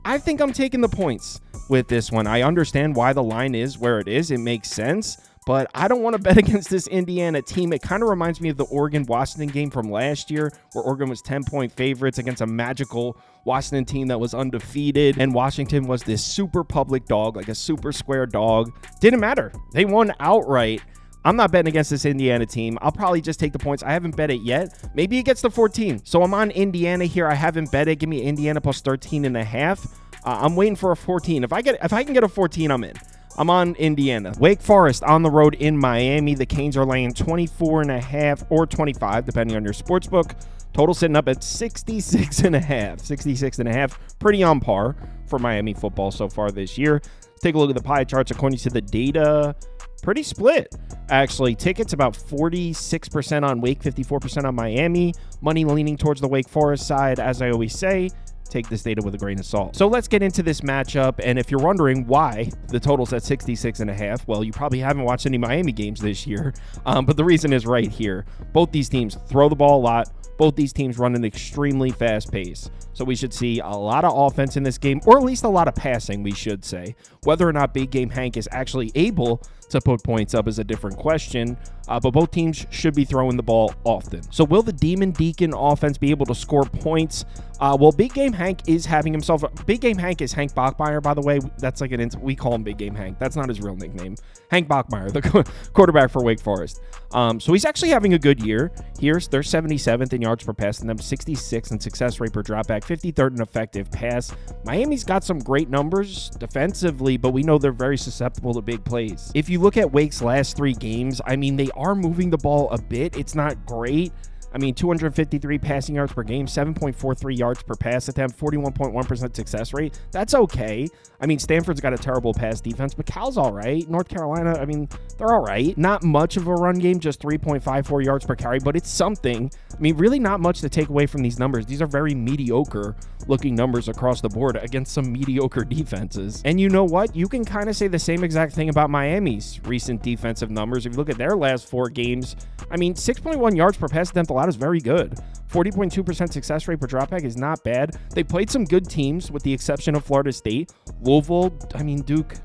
I think I'm taking the points with this one. I understand why the line is where it is. It makes sense. But I don't want to bet against this Indiana team. It kind of reminds me of the Oregon-Washington game from last year, where Oregon was 10-point favorites against a magical Washington team that was undefeated, and Washington was this super public dog, like a super square dog. Didn't matter. They won outright. I'm not betting against this Indiana team. I'll probably just take the points. I haven't bet it yet. Maybe it gets to 14. So I'm on Indiana here. I haven't bet it. Give me Indiana plus 13.5. I'm waiting for a 14. If I can get a 14, I'm in. I'm on Indiana. Wake Forest on the road in Miami. The Canes are laying 24.5 or 25, depending on your sports book. Total sitting up at 66.5. 66.5, pretty on par for Miami football so far this year. Take a look at the pie charts according to the data. Pretty split, actually. Tickets about 46% on Wake, 54% on Miami. Money leaning towards the Wake Forest side, as I always say. Take this data with a grain of salt. So let's get into this matchup. And if you're wondering why the total's at 66.5, well, you probably haven't watched any Miami games this year. But the reason is right here. Both these teams throw the ball a lot, Both these teams run an extremely fast pace. So we should see a lot of offense in this game, or at least a lot of passing, we should say. Whether or not Big Game Hank is actually able to put points up is a different question, but both teams should be throwing the ball often. So will the Demon Deacon offense be able to score points? Well, Big Game Hank is having himself... Big Game Hank is Hank Bachmeier, by the way. That's like we call him Big Game Hank. That's not his real nickname. Hank Bachmeier, the quarterback for Wake Forest. So he's actually having a good year. They're 77th in yards per pass, and them 66th in success rate per dropback, 53rd in effective pass. Miami's got some great numbers defensively, but we know they're very susceptible to big plays. If you look at Wake's last 3 games, I mean, they are moving the ball a bit. It's not great. I mean, 253 passing yards per game, 7.43 yards per pass attempt, 41.1% success rate. That's okay. I mean, Stanford's got a terrible pass defense, but Cal's all right. North Carolina, I mean, they're all right. Not much of a run game, just 3.54 yards per carry, but it's something. I mean, really not much to take away from these numbers. These are very mediocre looking numbers across the board against some mediocre defenses. And you know what? You can kind of say the same exact thing about Miami's recent defensive numbers. If you look at their last 4 games, I mean, 6.1 yards per pass attempt allowed is very good. 40.2% success rate per dropback is not bad. They played some good teams with the exception of Florida State. Louisville, I mean, Duke,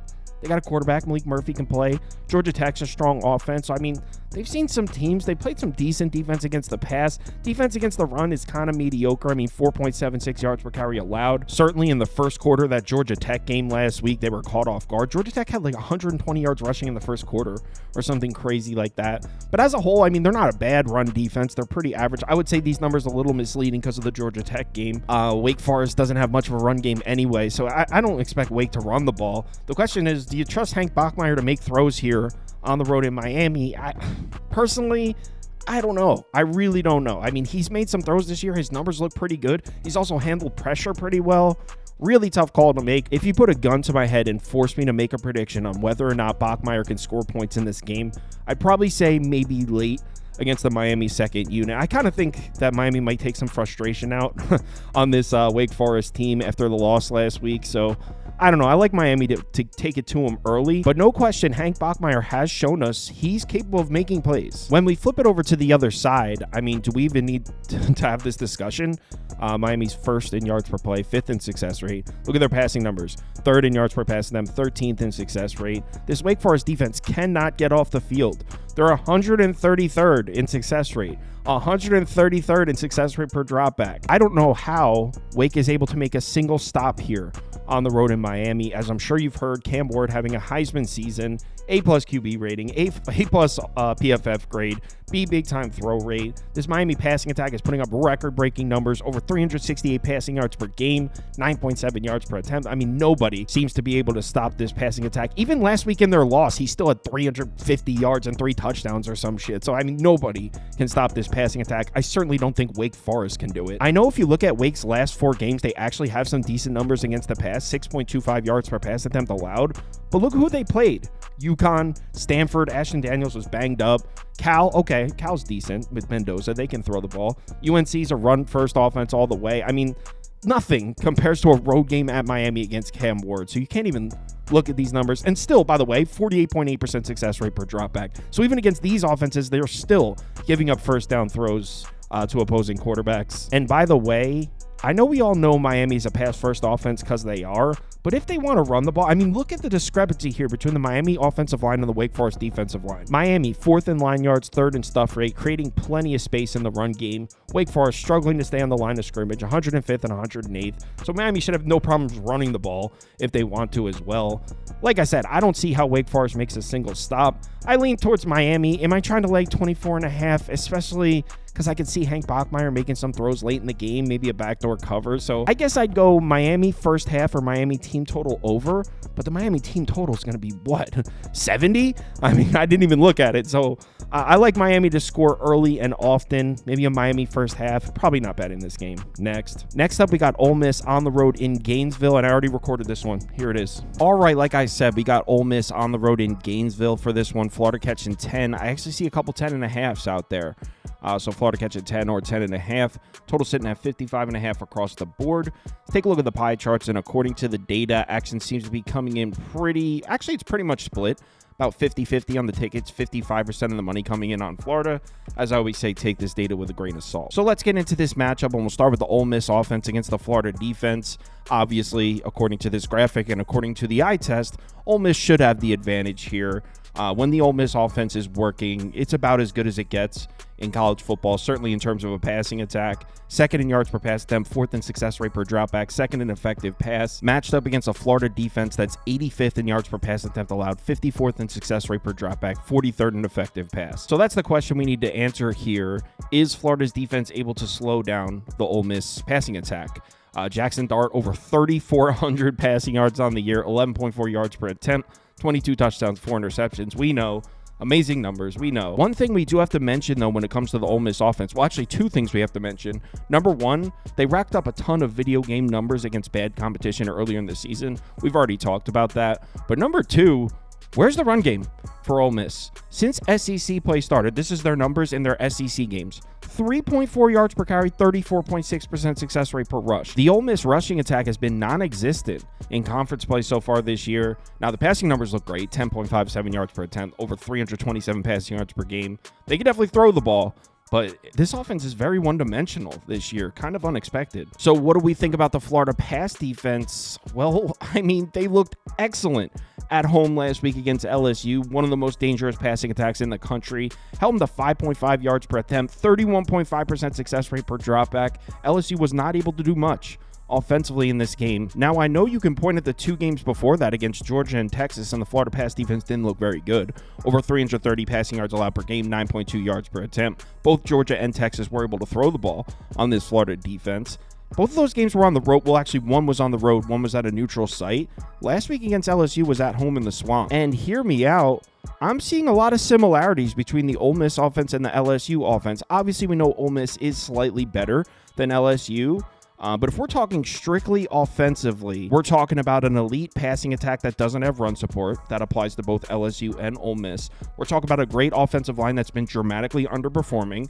they got a quarterback. Malik Murphy can play. Georgia Tech's a strong offense. So, I mean, they've seen some teams. They played some decent defense against the pass. Defense against the run is kind of mediocre. I mean, 4.76 yards per carry allowed. Certainly in the first quarter, that Georgia Tech game last week, they were caught off guard. Georgia Tech had like 120 yards rushing in the first quarter or something crazy like that. But as a whole, I mean, they're not a bad run defense. They're pretty average. I would say these numbers are a little misleading because of the Georgia Tech game. Wake Forest doesn't have much of a run game anyway, so I don't expect Wake to run the ball. The question is, do you trust Hank Bachmeier to make throws here on the road in Miami? Personally, I don't know. I really don't know. I mean, he's made some throws this year. His numbers look pretty good. He's also handled pressure pretty well. Really tough call to make. If you put a gun to my head and force me to make a prediction on whether or not Bachmeier can score points in this game, I'd probably say maybe late against the Miami second unit. I kind of think that Miami might take some frustration out on this Wake Forest team after the loss last week. So I don't know. I like Miami to take it to him early, but no question, Hank Bachmeier has shown us he's capable of making plays. When we flip it over to the other side, I mean, do we even need to have this discussion? Miami's first in yards per play, 5th in success rate. Look at their passing numbers. 3rd in yards per pass to them, 13th in success rate. This Wake Forest defense cannot get off the field. They're 133rd in success rate, 133rd in success rate per dropback. I don't know how Wake is able to make a single stop here on the road in Miami. As I'm sure you've heard, Cam Ward having a Heisman season, A+ QB rating, A+ PFF grade, B big time throw rate. This Miami passing attack is putting up record-breaking numbers, over 368 passing yards per game, 9.7 yards per attempt. I mean, nobody seems to be able to stop this passing attack. Even last week in their loss, he still had 350 yards and 3 touchdowns or some shit. So, I mean, nobody can stop this passing attack. I certainly don't think Wake Forest can do it. I know if you look at Wake's last 4 games, they actually have some decent numbers against the pass, 6.25 yards per pass attempt allowed. But look who they played. UConn, Stanford, Ashton Daniels was banged up. Cal, okay, Cal's decent with Mendoza. They can throw the ball. UNC's a run-first offense all the way. I mean, nothing compares to a road game at Miami against Cam Ward. So you can't even look at these numbers. And still, by the way, 48.8% success rate per dropback. So even against these offenses, they're still giving up first down throws to opposing quarterbacks. And by the way, I know we all know Miami's a pass-first offense because they are, but if they want to run the ball, I mean, look at the discrepancy here between the Miami offensive line and the Wake Forest defensive line. Miami, 4th in line yards, 3rd in stuff rate, creating plenty of space in the run game. Wake Forest struggling to stay on the line of scrimmage, 105th and 108th. So Miami should have no problems running the ball if they want to as well. Like I said, I don't see how Wake Forest makes a single stop. I lean towards Miami. Am I trying to lay 24.5, especially because I could see Hank Bachmeier making some throws late in the game, maybe a backdoor cover. So I guess I'd go Miami first half or Miami team total over, but the Miami team total is going to be what, 70? I mean, I didn't even look at it. So I like Miami to score early and often, maybe a Miami first half. Probably not bad in this game. Next up, we got Ole Miss on the road in Gainesville, and I already recorded this one. Here it is. All right, like I said, we got Ole Miss on the road in Gainesville for this one. Florida catching 10. I actually see a couple 10.5s out there. So Florida catching 10 or 10.5. Total sitting at 55.5 across the board. Let's take a look at the pie charts, and according to the data, action seems to be coming in pretty... Actually, it's pretty much split. about 50-50 on the tickets, 55% of the money coming in on Florida. As I always say, take this data with a grain of salt. So let's get into this matchup, and we'll start with the Ole Miss offense against the Florida defense. Obviously, according to this graphic and according to the eye test, Ole Miss should have the advantage here. When the Ole Miss offense is working, it's about as good as it gets in college football, certainly in terms of a passing attack. Second in yards per pass attempt, fourth in success rate per dropback, second in effective pass, matched up against a Florida defense that's 85th in yards per pass attempt allowed, 54th in success rate per dropback, 43rd in effective pass. So that's the question we need to answer here. Is Florida's defense able to slow down the Ole Miss passing attack? Jackson Dart over 3,400 passing yards on the year, 11.4 yards per attempt, 22 touchdowns, 4 interceptions. We know. Amazing numbers, we know. One thing we do have to mention, though, when it comes to the Ole Miss offense, well, actually, two things we have to mention. Number one, they racked up a ton of video game numbers against bad competition earlier in the season. We've already talked about that. But number two, where's the run game for Ole Miss? Since SEC play started, this is their numbers in their SEC games. 3.4 yards per carry, 34.6% success rate per rush. The Ole Miss rushing attack has been non-existent in conference play so far this year. Now, the passing numbers look great, 10.57 yards per attempt, over 327 passing yards per game. They can definitely throw the ball, but this offense is very one-dimensional this year, kind of unexpected. So what do we think about the Florida pass defense? Well, I mean, they looked excellent at home last week against LSU, one of the most dangerous passing attacks in the country. Held them to 5.5 yards per attempt, 31.5% success rate per dropback. LSU was not able to do much offensively in this game. Now, I know you can point at the two games before that against Georgia and Texas, and the Florida pass defense didn't look very good. Over 330 passing yards allowed per game, 9.2 yards per attempt. Both Georgia and Texas were able to throw the ball on this Florida defense. Both of those games were on the road. Well, actually, one was on the road, one was at a neutral site. Last week against LSU was at home in the Swamp. And hear me out, I'm seeing a lot of similarities between the Ole Miss offense and the LSU offense. Obviously, we know Ole Miss is slightly better than LSU. But if we're talking strictly offensively, we're talking about an elite passing attack that doesn't have run support. That applies to both LSU and Ole Miss. We're talking about a great offensive line that's been dramatically underperforming.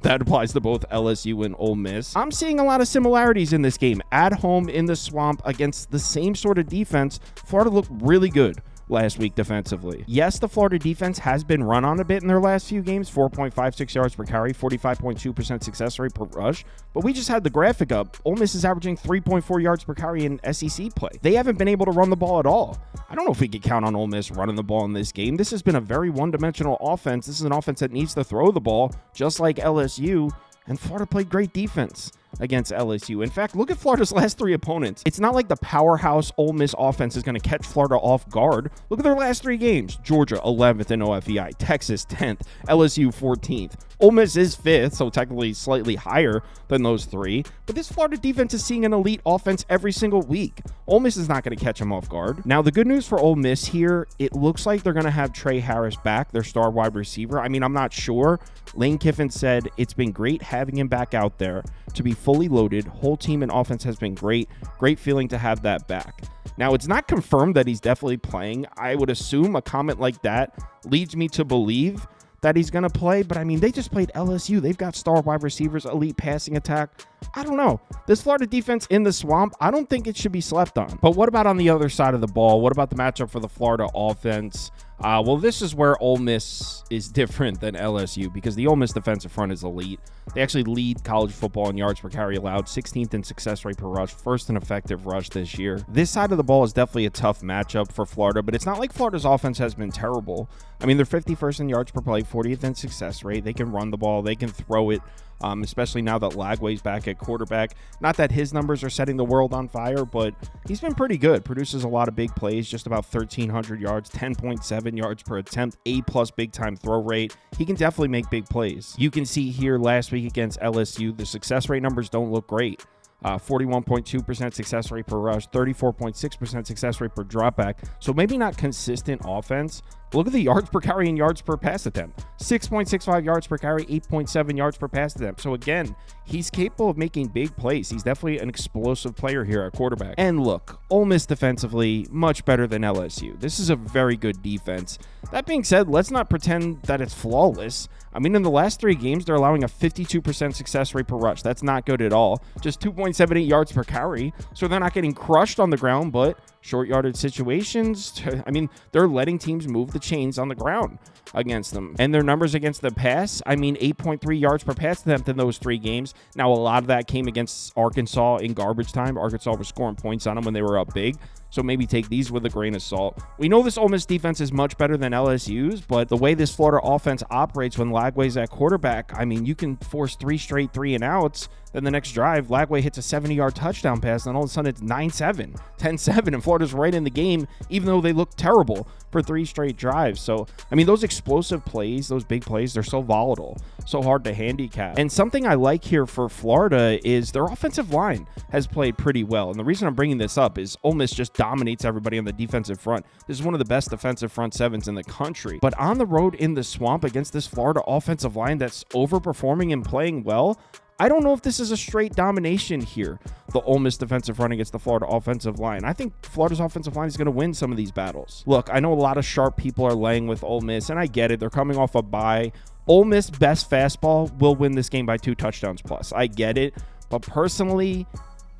That applies to both LSU and Ole Miss. I'm seeing a lot of similarities in this game. At home in the Swamp against the same sort of defense, Florida looked really good last week defensively. Yes, the Florida defense has been run on a bit in their last few games, 4.56 yards per carry, 45.2% success rate per rush, but we just had the graphic up. Ole Miss is averaging 3.4 yards per carry in SEC play. They haven't been able to run the ball at all. I don't know if we could count on Ole Miss running the ball in this game. This has been a very one-dimensional offense. This is an offense that needs to throw the ball, just like LSU, and Florida played great defense against LSU. In fact, look at Florida's last three opponents. It's not like the powerhouse Ole Miss offense is going to catch Florida off guard. Look at their last three games. Georgia, 11th in OFEI. Texas, 10th. LSU, 14th. Ole Miss is 5th, so technically slightly higher than those three. But this Florida defense is seeing an elite offense every single week. Ole Miss is not going to catch them off guard. Now, the good news for Ole Miss here, it looks like they're going to have Trey Harris back, their star wide receiver. I mean, I'm not sure. Lane Kiffin said it's been great having him back out there to be fully loaded. Whole team and offense has been great. Great feeling to have that back. Now, it's not confirmed that he's definitely playing. I would assume a comment like that leads me to believe that he's going to play, but I mean, they just played LSU. They've got star wide receivers, elite passing attack. I don't know. This Florida defense in the Swamp, I don't think it should be slept on. But what about on the other side of the ball? What about the matchup for the Florida offense? Well, this is where Ole Miss is different than LSU because the Ole Miss defensive front is elite. They actually lead college football in yards per carry allowed, 16th in success rate per rush, first in effective rush this year. This side of the ball is definitely a tough matchup for Florida, but it's not like Florida's offense has been terrible. I mean, they're 51st in yards per play, 40th in success rate. They can run the ball. They can throw it. Especially now that Lagway's back at quarterback. Not that his numbers are setting the world on fire, but he's been pretty good. Produces a lot of big plays, just about 1,300 yards, 10.7 yards per attempt, A+ big-time throw rate. He can definitely make big plays. You can see here last week against LSU, the success rate numbers don't look great. 41.2% success rate per rush, 34.6% success rate per dropback. So maybe not consistent offense. Look at the yards per carry and yards per pass attempt. 6.65 yards per carry, 8.7 yards per pass attempt. So again, he's capable of making big plays. He's definitely an explosive player here at quarterback. And look, Ole Miss defensively, much better than LSU. This is a very good defense. That being said, let's not pretend that it's flawless. I mean, in the last three games, they're allowing a 52% success rate per rush. That's not good at all. Just 2.6 6.78 yards per carry. So they're not getting crushed on the ground, but short yardage situations, I mean, they're letting teams move the chains on the ground against them. And their numbers against the pass, I mean, 8.3 yards per pass attempt in those 3 games. Now, a lot of that came against Arkansas in garbage time. Arkansas was scoring points on them when they were up big. So maybe take these with a grain of salt. We know this Ole Miss defense is much better than LSU's, but the way this Florida offense operates when Lagway's at quarterback, I mean, you can force 3 straight 3-and-outs. Then the next drive, Lagway hits a 70-yard touchdown pass, and all of a sudden it's 9-7, 10-7, and Florida's right in the game, even though they look terrible for 3 straight drives. So, I mean, those explosive plays, those big plays, they're so volatile, so hard to handicap. And something I like here for Florida is their offensive line has played pretty well. And the reason I'm bringing this up is Ole Miss just dominates everybody on the defensive front. This is one of the best defensive front sevens in the country. But on the road in the swamp against this Florida offensive line that's overperforming and playing well, I don't know if this is a straight domination here, the Ole Miss defensive front against the Florida offensive line. I think Florida's offensive line is going to win some of these battles. Look, I know a lot of sharp people are laying with Ole Miss, and I get it. They're coming off a bye. Ole Miss best fastball will win this game by 2 touchdowns plus. I get it. But personally,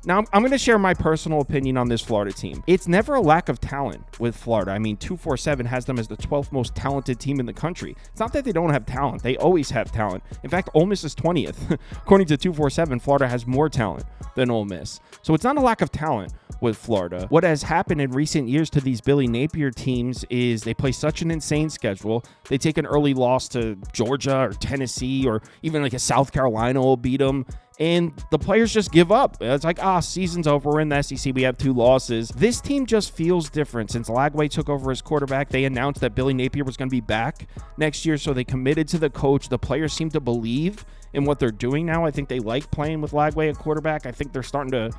now, I'm going to share my personal opinion on this Florida team. It's never a lack of talent with Florida. I mean, 247 has them as the 12th most talented team in the country. It's not that they don't have talent. They always have talent. In fact, Ole Miss is 20th. According to 247, Florida has more talent than Ole Miss. So it's not a lack of talent with Florida. What has happened in recent years to these Billy Napier teams is they play such an insane schedule. They take an early loss to Georgia or Tennessee or even like a South Carolina will beat them. And the players just give up. It's like, season's over. We're in the SEC. We have 2 losses. This team just feels different. Since Lagway took over as quarterback, they announced that Billy Napier was going to be back next year, so they committed to the coach. The players seem to believe in what they're doing now. I think they like playing with Lagway at quarterback. I think they're starting to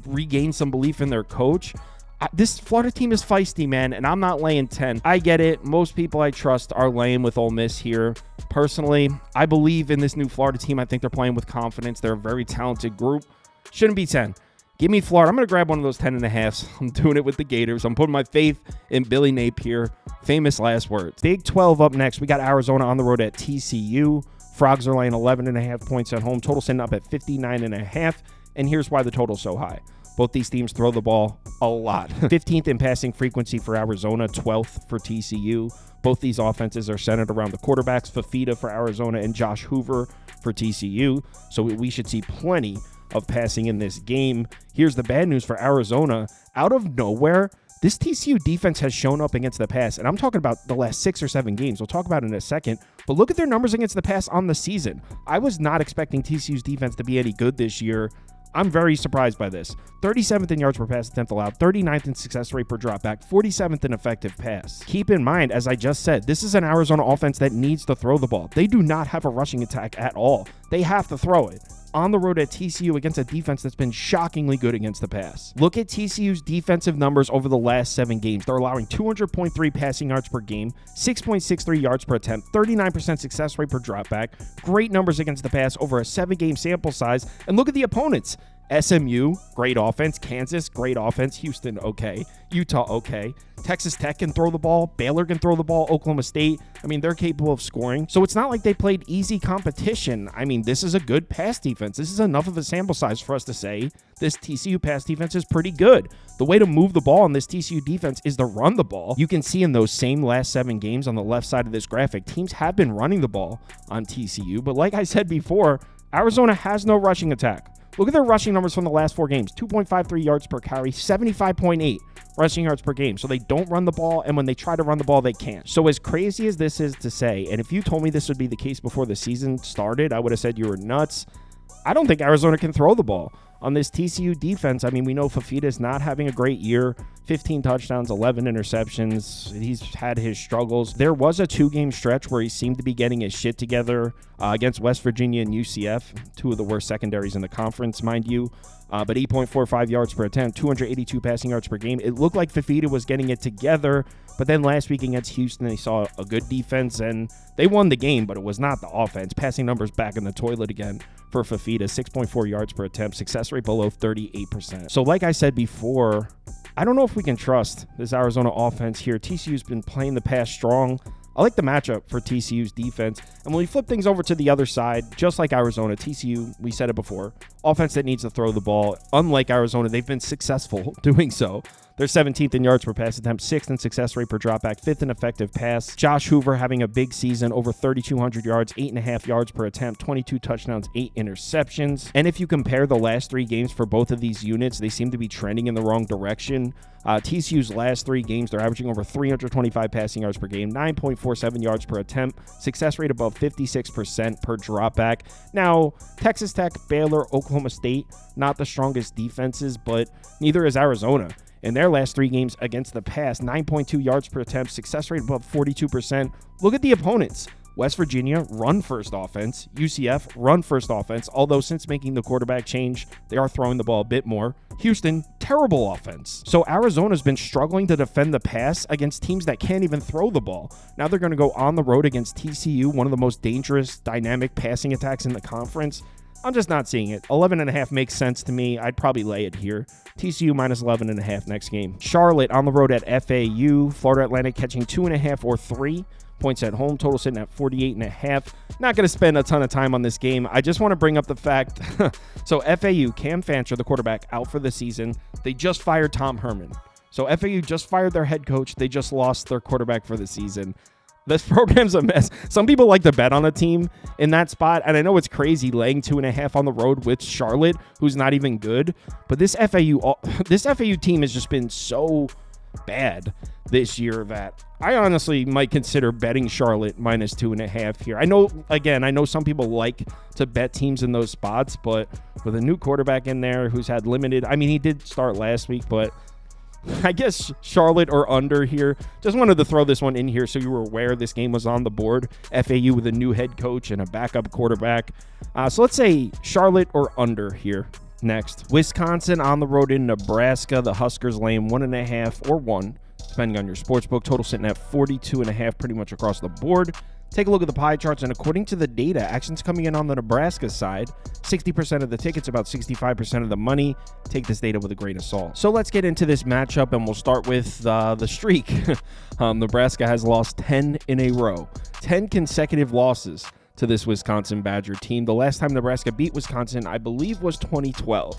regain some belief in their coach. This Florida team is feisty, man, and I'm not laying 10. I get it. Most people I trust are laying with Ole Miss here. Personally, I believe in this new Florida team. I think they're playing with confidence. They're a very talented group. Shouldn't be 10. Give me Florida. I'm going to grab one of those 10.5s. I'm doing it with the Gators. I'm putting my faith in Billy Napier. Famous last words. Big 12 up next. We got Arizona on the road at TCU. Frogs are laying 11.5 points at home. Total sitting up at 59.5. And here's why the total's so high. Both these teams throw the ball a lot. 15th in passing frequency for Arizona, 12th for TCU. Both these offenses are centered around the quarterbacks, Fafita for Arizona and Josh Hoover for TCU. So we should see plenty of passing in this game. Here's the bad news for Arizona. Out of nowhere, this TCU defense has shown up against the pass, and I'm talking about the last 6 or 7 games. We'll talk about it in a second, but look at their numbers against the pass on the season. I was not expecting TCU's defense to be any good this year. I'm very surprised by this. 37th in yards per pass attempt allowed, 39th in success rate per dropback, 47th in effective pass. Keep in mind, as I just said, this is an Arizona offense that needs to throw the ball. They do not have a rushing attack at all. They have to throw it. On the road at TCU against a defense that's been shockingly good against the pass. Look at TCU's defensive numbers over the last 7 games. They're allowing 200.3 passing yards per game, 6.63 yards per attempt, 39% success rate per dropback. Great numbers against the pass over a 7-game sample size. And look at the opponents. SMU, great offense. Kansas, great offense. Houston, okay. Utah, okay. Texas Tech can throw the ball. Baylor can throw the ball. Oklahoma State, I mean, they're capable of scoring. So it's not like they played easy competition. I mean, this is a good pass defense. This is enough of a sample size for us to say this TCU pass defense is pretty good. The way to move the ball in this TCU defense is to run the ball. You can see in those same last 7 games on the left side of this graphic, teams have been running the ball on TCU. But like I said before, Arizona has no rushing attack. Look at their rushing numbers from the last 4 games. 2.53 yards per carry, 75.8 rushing yards per game. So they don't run the ball, and when they try to run the ball, they can't. So as crazy as this is to say, and if you told me this would be the case before the season started, I would have said you were nuts. I don't think Arizona can throw the ball on this TCU defense. I mean, we know Fafita is not having a great year. 15 touchdowns, 11 interceptions. He's had his struggles. There was a 2-game stretch where he seemed to be getting his shit together against West Virginia and UCF, 2 of the worst secondaries in the conference, mind you. But 8.45 yards per attempt, 282 passing yards per game. It looked like Fafita was getting it together, but then last week against Houston, they saw a good defense, and they won the game, but it was not the offense. Passing numbers back in the toilet again for Fafita, 6.4 yards per attempt, success rate below 38%. So like I said before, I don't know if we can trust this Arizona offense here. TCU's been playing the pass strong. I like the matchup for TCU's defense. And when we flip things over to the other side, just like Arizona, TCU, we said it before, offense that needs to throw the ball. Unlike Arizona, they've been successful doing so. They're 17th in yards per pass attempt, 6th in success rate per dropback, 5th in effective pass. Josh Hoover having a big season, over 3,200 yards, 8.5 yards per attempt, 22 touchdowns, 8 interceptions. And if you compare the last 3 games for both of these units, they seem to be trending in the wrong direction. TCU's last 3 games, they're averaging over 325 passing yards per game, 9.47 yards per attempt, success rate above 56% per dropback. Now, Texas Tech, Baylor, Oklahoma State, not the strongest defenses, but neither is Arizona. In their last 3 games against the pass, 9.2 yards per attempt, success rate above 42%. Look at the opponents. West Virginia, run-first offense. UCF, run-first offense, although since making the quarterback change, they are throwing the ball a bit more. Houston, terrible offense. So Arizona's been struggling to defend the pass against teams that can't even throw the ball. Now they're going to go on the road against TCU, one of the most dangerous, dynamic passing attacks in the conference. I'm just not seeing it. 11.5 makes sense to me. I'd probably lay it here. TCU minus 11.5 next game. Charlotte on the road at FAU. Florida Atlantic catching 2.5 or 3 points at home. Total sitting at 48.5. Not going to spend a ton of time on this game. I just want to bring up the fact. So FAU, Cam Fancher, the quarterback, out for the season. They just fired Tom Herman. So FAU just fired their head coach. They just lost their quarterback for the season. This program's a mess. Some people like to bet on a team in that spot, and I know it's crazy laying 2.5 on the road with Charlotte, who's not even good. But this FAU team has just been so bad this year that I honestly might consider betting Charlotte minus 2.5 here. I know some people like to bet teams in those spots, but with a new quarterback in there who's had limited, I mean, he did start last week, but I guess Charlotte or under here. Just wanted to throw this one in here so you were aware this game was on the board. FAU with a new head coach and a backup quarterback. So let's say Charlotte or under here. Next, Wisconsin on the road in Nebraska. The Huskers laying 1.5 or 1, depending on your sportsbook. Total sitting at 42.5 pretty much across the board. Take a look at the pie charts, and according to the data, action's coming in on the Nebraska side. 60% of the tickets, about 65% of the money. Take this data with a grain of salt. So let's get into this matchup, and we'll start with the streak. Nebraska has lost 10 in a row. 10 consecutive losses to this Wisconsin Badger team. The last time Nebraska beat Wisconsin, I believe, was 2012.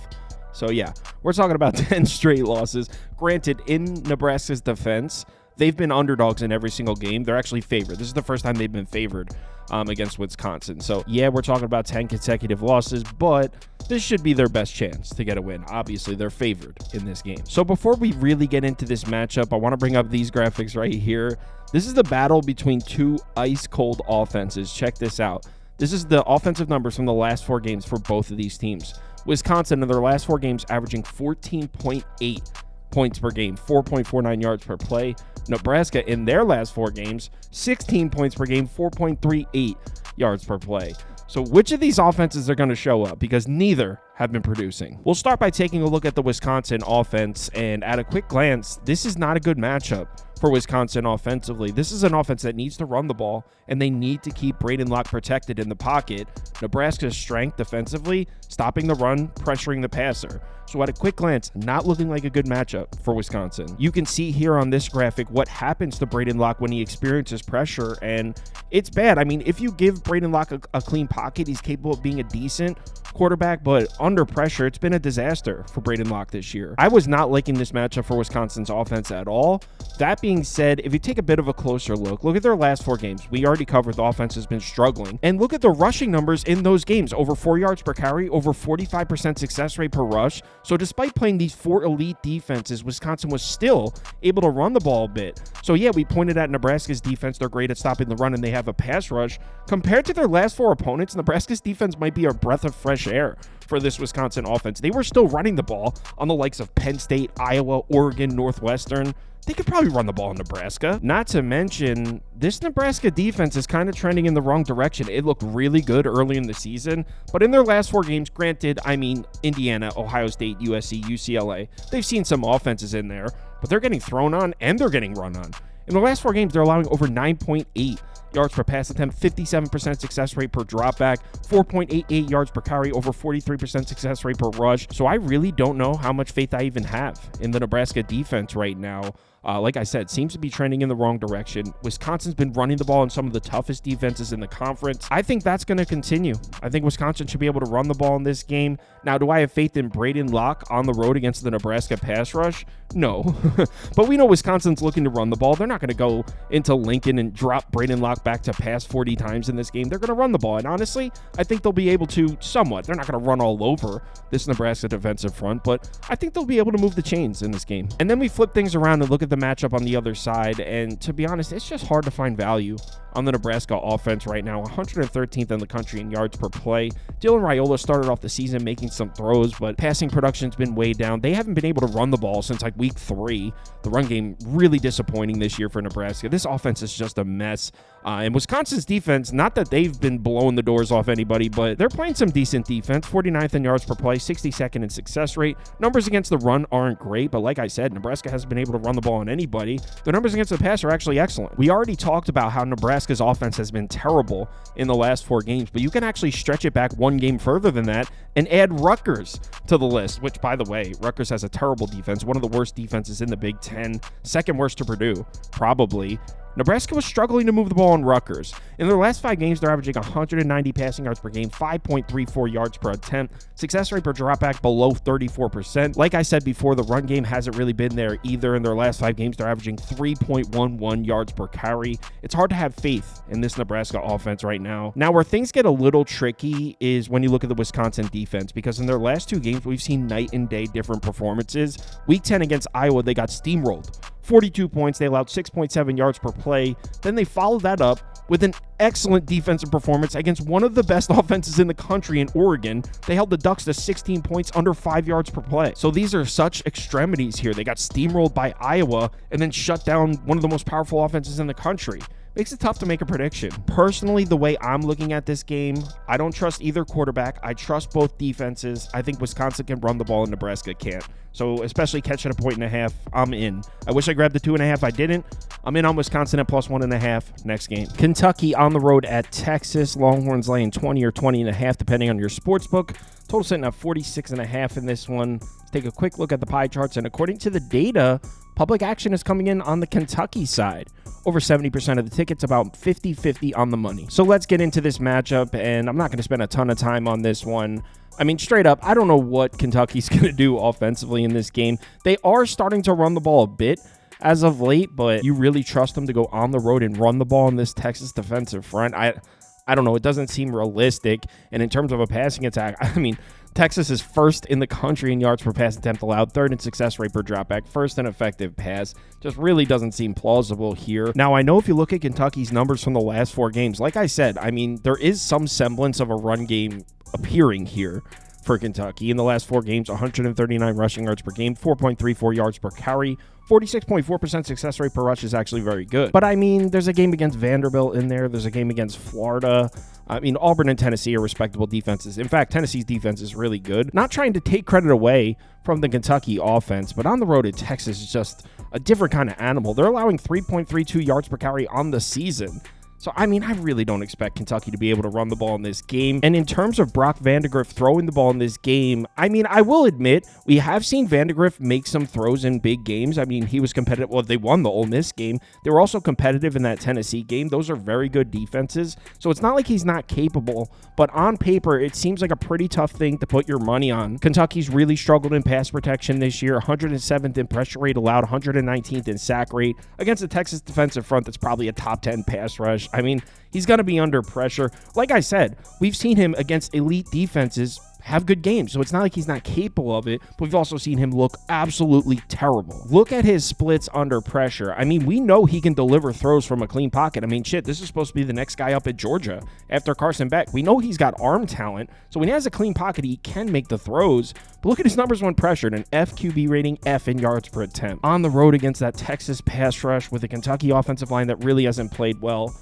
So yeah, we're talking about 10 straight losses. Granted, in Nebraska's defense, they've been underdogs in every single game. They're actually favored. This is the first time they've been favored against Wisconsin. So, yeah, we're talking about 10 consecutive losses, but this should be their best chance to get a win. Obviously, they're favored in this game. So before we really get into this matchup, I want to bring up these graphics right here. This is the battle between 2 ice-cold offenses. Check this out. This is the offensive numbers from the last 4 games for both of these teams. Wisconsin, in their last 4 games, averaging 14.8 points per game, 4.49 yards per play. Nebraska, in their last 4 games, 16 points per game, 4.38 yards per play. So which of these offenses are going to show up? Because neither have been producing. We'll start by taking a look at the Wisconsin offense, and at a quick glance, this is not a good matchup for Wisconsin offensively. This is an offense that needs to run the ball, and they need to keep Braden Locke protected in the pocket. Nebraska's strength defensively, stopping the run, pressuring the passer. So at a quick glance, not looking like a good matchup for Wisconsin. You can see here on this graphic what happens to Braden Locke when he experiences pressure, and it's bad. I mean, if you give Braden Locke a clean pocket, he's capable of being a decent quarterback, but under pressure, it's been a disaster for Braden Locke this year. I was not liking this matchup for Wisconsin's offense at all. That being said, if you take a bit of a closer look at their last 4 games. We already covered the offense has been struggling. And look at the rushing numbers in those games. Over 4 yards per carry, over 45% success rate per rush. So despite playing these 4 elite defenses, Wisconsin was still able to run the ball a bit. So yeah, we pointed at Nebraska's defense. They're great at stopping the run, and they have a pass rush. Compared to their last 4 opponents, Nebraska's defense might be a breath of fresh air for this Wisconsin offense. They were still running the ball on the likes of Penn State, Iowa, Oregon, Northwestern. They could probably run the ball in Nebraska. Not to mention, this Nebraska defense is kind of trending in the wrong direction. It looked really good early in the season, but in their last 4 games, granted, I mean, Indiana, Ohio State, USC, UCLA, they've seen some offenses in there, but they're getting thrown on and they're getting run on. In the last 4 games, they're allowing over 9.8 yards per pass attempt, 57% success rate per dropback, 4.88 yards per carry, over 43% success rate per rush. So I really don't know how much faith I even have in the Nebraska defense right now. like I said, seems to be trending in the wrong direction. Wisconsin's been running the ball in some of the toughest defenses in the conference. I think that's going to continue. I think Wisconsin should be able to run the ball in this game. Now, do I have faith in Braden Locke on the road against the Nebraska pass rush? No. But we know Wisconsin's looking to run the ball. They're not going to go into Lincoln and drop Braden Locke back to pass 40 times in this game. They're going to run the ball. And honestly, I think they'll be able to somewhat. They're not going to run all over this Nebraska defensive front, but I think they'll be able to move the chains in this game. And then we flip things around and look at the matchup on the other side. And to be honest, it's just hard to find value on the Nebraska offense right now. 113th in the country in yards per play. Dylan Raiola started off the season making some throws, but passing production's been way down. They haven't been able to run the ball since like week 3. The run game really disappointing this year for Nebraska. This offense is just a mess. And Wisconsin's defense, not that they've been blowing the doors off anybody, but they're playing some decent defense. 49th in yards per play, 62nd in success rate. Numbers against the run aren't great, but like I said, Nebraska hasn't been able to run the ball on anybody. Their numbers against the pass are actually excellent. We already talked about how Nebraska's offense has been terrible in the last 4 games, but you can actually stretch it back 1 game further than that and add Rutgers to the list, which, by the way, Rutgers has a terrible defense, one of the worst defenses in the Big Ten, second worst to Purdue, probably. Nebraska was struggling to move the ball on Rutgers. In their last 5 games, they're averaging 190 passing yards per game, 5.34 yards per attempt, success rate per dropback below 34%. Like I said before, the run game hasn't really been there either. In their last 5 games, they're averaging 3.11 yards per carry. It's hard to have faith in this Nebraska offense right now. Now, where things get a little tricky is when you look at the Wisconsin defense, because in their last 2 games, we've seen night and day different performances. Week 10 against Iowa, they got steamrolled. 42 points. They allowed 6.7 yards per play. Then they followed that up with an excellent defensive performance against one of the best offenses in the country in Oregon. They held the Ducks to 16 points under 5 yards per play. So these are such extremities here. They got steamrolled by Iowa and then shut down one of the most powerful offenses in the country. Makes it tough to make a prediction. Personally, the way I'm looking at this game, I don't trust either quarterback. I trust both defenses. I think Wisconsin can run the ball and Nebraska can't. So especially catching a 1.5, I'm in. I wish I grabbed the 2.5. I didn't. I'm in on Wisconsin at plus 1.5 next game. Kentucky on the road at Texas. Longhorns laying 20 or 20.5, depending on your sports book. Total sitting at 46.5 in this one. Let's take a quick look at the pie charts. And according to the data, public action is coming in on the Kentucky side. Over 70% of the tickets, about 50-50 on the money. So let's get into this matchup, and I'm not going to spend a ton of time on this one. I mean, straight up, I don't know what Kentucky's going to do offensively in this game. They are starting to run the ball a bit as of late, but you really trust them to go on the road and run the ball in this Texas defensive front? I don't know. It doesn't seem realistic. And in terms of a passing attack, I mean, Texas is first in the country in yards per pass attempt allowed, third in success rate per dropback, first in effective pass. Just really doesn't seem plausible here. Now, I know if you look at Kentucky's numbers from the last 4 games, like I said, I mean, there is some semblance of a run game appearing here for Kentucky. In the last 4 games, 139 rushing yards per game, 4.34 yards per carry, 46.4% success rate per rush is actually very good. But I mean, there's a game against Vanderbilt in there. There's a game against Florida. I mean, Auburn and Tennessee are respectable defenses. In fact, Tennessee's defense is really good. Not trying to take credit away from the Kentucky offense, but on the road at Texas is just a different kind of animal. They're allowing 3.32 yards per carry on the season. So, I mean, I really don't expect Kentucky to be able to run the ball in this game. And in terms of Brock Vandagriff throwing the ball in this game, I mean, I will admit, we have seen Vandagriff make some throws in big games. I mean, he was competitive. Well, they won the Ole Miss game. They were also competitive in that Tennessee game. Those are very good defenses. So it's not like he's not capable. But on paper, it seems like a pretty tough thing to put your money on. Kentucky's really struggled in pass protection this year. 107th in pressure rate allowed, 119th in sack rate. Against the Texas defensive front, that's probably a top 10 pass rush. I mean, he's going to be under pressure. Like I said, we've seen him against elite defenses have good games, so it's not like he's not capable of it, but we've also seen him look absolutely terrible. Look at his splits under pressure. I mean, we know he can deliver throws from a clean pocket. I mean, shit, this is supposed to be the next guy up at Georgia after Carson Beck. We know he's got arm talent, so when he has a clean pocket, he can make the throws, but look at his numbers when pressured, an FQB rating F in yards per attempt. On the road against that Texas pass rush with a Kentucky offensive line that really hasn't played well,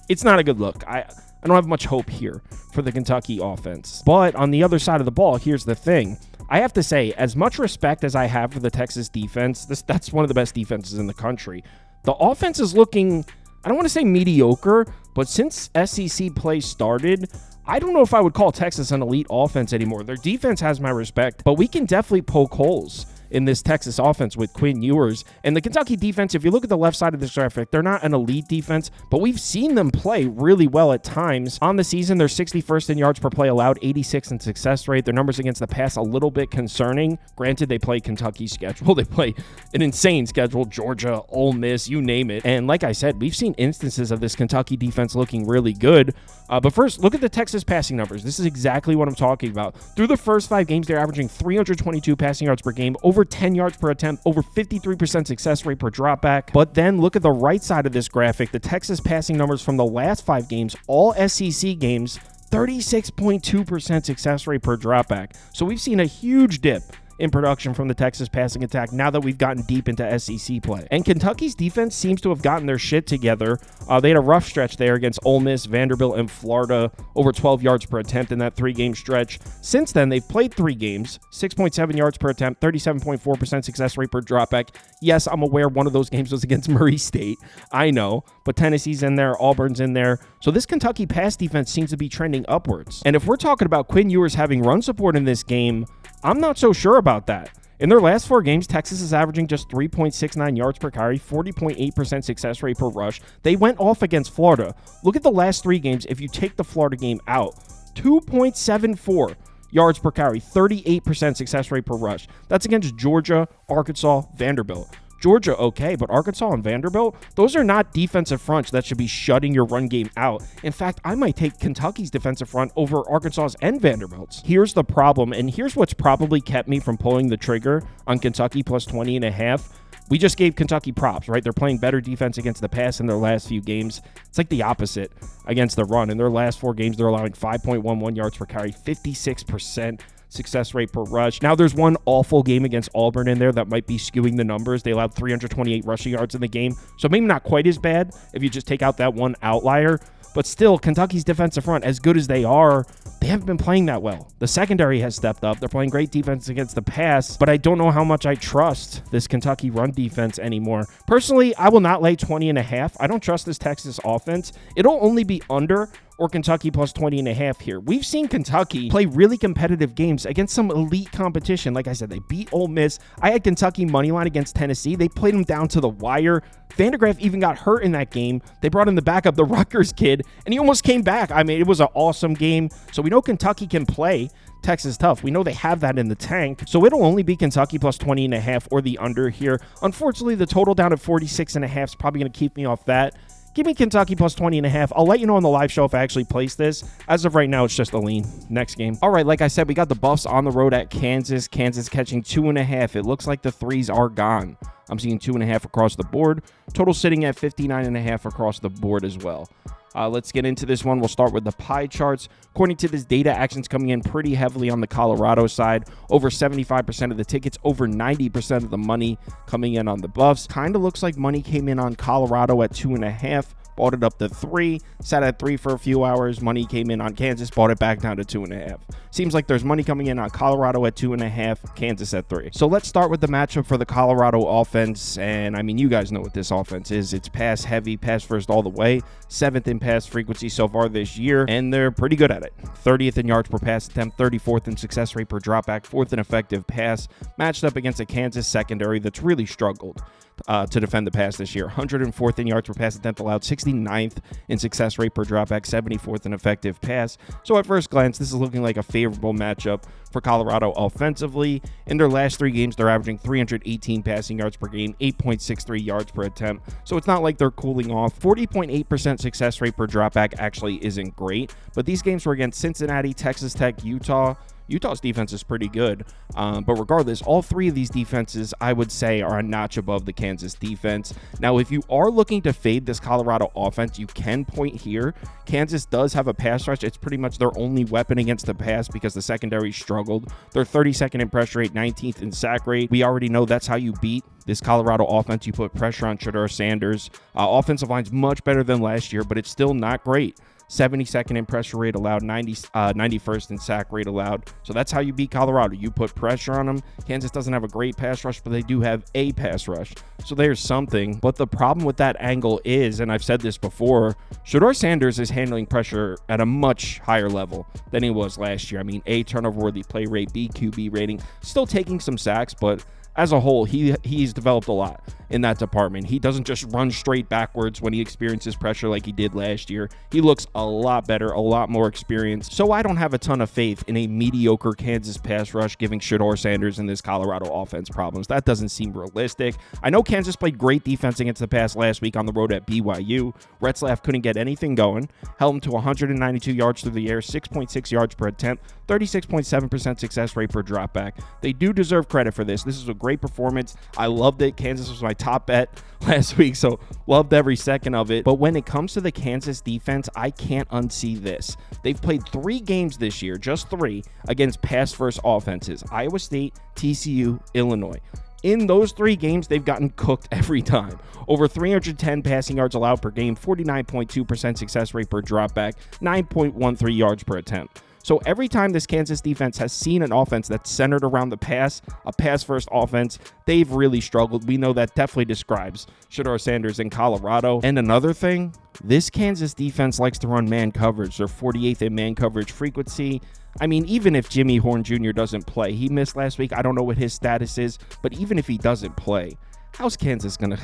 it's not a good look. I don't have much hope here for the Kentucky offense. But on the other side of the ball, here's the thing. I have to say, as much respect as I have for the Texas defense, that's one of the best defenses in the country. The offense is looking, I don't want to say mediocre, but since SEC play started, I don't know if I would call Texas an elite offense anymore. Their defense has my respect, but we can definitely poke holes in this Texas offense with Quinn Ewers. And the Kentucky defense, if you look at the left side of this graphic, they're not an elite defense, but we've seen them play really well at times. On the season, they're 61st in yards per play allowed, 86th in success rate. Their numbers against the pass a little bit concerning. Granted, they play Kentucky's schedule. They play an insane schedule, Georgia, Ole Miss, you name it. And like I said, we've seen instances of this Kentucky defense looking really good. But first, look at the Texas passing numbers. This is exactly what I'm talking about. Through the first 5 games, they're averaging 322 passing yards per game, over 10 yards per attempt, over 53% success rate per dropback. But then look at the right side of this graphic, the Texas passing numbers from the last 5 games, all SEC games, 36.2% success rate per dropback. So we've seen a huge dip in production from the Texas passing attack now that we've gotten deep into SEC play. And Kentucky's defense seems to have gotten their shit together. They had a rough stretch there against Ole Miss, Vanderbilt, and Florida, over 12 yards per attempt in that 3-game stretch. Since then, they've played 3 games, 6.7 yards per attempt, 37.4% success rate per dropback. Yes, I'm aware one of those games was against Murray State. I know, but Tennessee's in there, Auburn's in there. So this Kentucky pass defense seems to be trending upwards. And if we're talking about Quinn Ewers having run support in this game, I'm not so sure about that. In their last 4 games, Texas is averaging just 3.69 yards per carry, 40.8% success rate per rush. They went off against Florida. Look at the last 3 games. If you take the Florida game out, 2.74 yards per carry, 38% success rate per rush. That's against Georgia, Arkansas, Vanderbilt. Georgia, okay, but Arkansas and Vanderbilt, those are not defensive fronts that should be shutting your run game out. In fact, I might take Kentucky's defensive front over Arkansas's and Vanderbilt's. Here's the problem, and here's what's probably kept me from pulling the trigger on Kentucky plus 20.5. We just gave Kentucky props, right? They're playing better defense against the pass in their last few games. It's like the opposite against the run. In their last 4 games, they're allowing 5.11 yards per carry, 56% success rate per rush. Now, there's one awful game against Auburn in there that might be skewing the numbers. They allowed 328 rushing yards in the game, so maybe not quite as bad if you just take out that one outlier. But still, Kentucky's defensive front, as good as they are, they haven't been playing that well. The secondary has stepped up. They're playing great defense against the pass, but I don't know how much I trust this Kentucky run defense anymore. Personally, I will not lay 20.5. I don't trust this Texas offense. It'll only be under or Kentucky plus 20.5 here. We've seen Kentucky play really competitive games against some elite competition. Like I said, they beat Ole Miss. I had Kentucky moneyline against Tennessee. They played them down to the wire. Vandergraff even got hurt in that game. They brought in the backup, the Rutgers kid, and he almost came back. I mean, it was an awesome game. So we know Kentucky can play Texas tough. We know they have that in the tank. So it'll only be Kentucky plus 20.5 or the under here. Unfortunately, the total down at 46.5 is probably going to keep me off that. Give me Kentucky plus 20.5. I'll let you know on the live show if I actually place this. As of right now, it's just a lean. Next game. All right, like I said, we got the Buffs on the road at Kansas. Kansas catching 2.5. It looks like the 3s are gone. I'm seeing 2.5 across the board. Total sitting at 59.5 across the board as well. Let's get into this one. We'll start with the pie charts. According to this data, action's coming in pretty heavily on the Colorado side. Over 75% of the tickets, over 90% of the money coming in on the Buffs. Kind of looks like money came in on Colorado at 2.5. Bought it up to 3, sat at 3 for a few hours. Money came in on Kansas, bought it back down to 2.5. Seems like there's money coming in on Colorado at 2.5, Kansas at 3. So let's start with the matchup for the Colorado offense. And I mean, you guys know what this offense is. It's pass heavy, pass first all the way. 7th in pass frequency so far this year, and they're pretty good at it. 30th in yards per pass attempt, 34th in success rate per dropback, 4th in effective pass, matched up against a Kansas secondary that's really struggled to defend the pass this year. 104th in yards per pass attempt allowed, 69th in success rate per dropback, 74th in effective pass. So at first glance, this is looking like a favorable matchup for Colorado offensively. In their last 3 games, they're averaging 318 passing yards per game, 8.63 yards per attempt. So it's not like they're cooling off. 40.8% success rate per dropback actually isn't great, but these games were against Cincinnati, Texas Tech, Utah. Utah's defense is pretty good, but regardless, all 3 of these defenses, I would say, are a notch above the Kansas defense. Now, if you are looking to fade this Colorado offense, you can point here. Kansas does have a pass rush. It's pretty much their only weapon against the pass because the secondary struggled. They're 32nd in pressure rate, 19th in sack rate. We already know that's how you beat this Colorado offense. You put pressure on Shedeur Sanders. Offensive line's much better than last year, but it's still not great. 72nd in pressure rate allowed, 91st in sack rate allowed. So that's how you beat Colorado. You put pressure on them. Kansas doesn't have a great pass rush, but they do have a pass rush. So there's something. But the problem with that angle is, and I've said this before, Shedeur Sanders is handling pressure at a much higher level than he was last year. I mean, A, turnover-worthy play rate, B, QB rating. Still taking some sacks, but as a whole, he's developed a lot in that department. He doesn't just run straight backwards when he experiences pressure like he did last year. He looks a lot better, a lot more experienced. So I don't have a ton of faith in a mediocre Kansas pass rush giving Shedeur Sanders and this Colorado offense problems. That doesn't seem realistic. I know Kansas played great defense against the pass last week on the road at BYU. Retzlaff couldn't get anything going, held him to 192 yards through the air, 6.6 yards per attempt, 36.7% success rate per dropback. They do deserve credit for this. This is a great performance. I loved it. Kansas was my top bet last week, so loved every second of it. But when it comes to the Kansas defense, I can't unsee this. They've played 3 games this year, just 3, against pass-first offenses: Iowa State, TCU, Illinois. In those 3 games, they've gotten cooked every time. Over 310 passing yards allowed per game, 49.2% success rate per dropback, 9.13 yards per attempt. So every time this Kansas defense has seen an offense that's centered around the pass, a pass-first offense, they've really struggled. We know that definitely describes Shedeur Sanders in Colorado. And another thing, this Kansas defense likes to run man coverage. They're 48th in man coverage frequency. I mean, even if Jimmy Horn Jr. doesn't play, he missed last week. I don't know what his status is, but even if he doesn't play, how's Kansas going to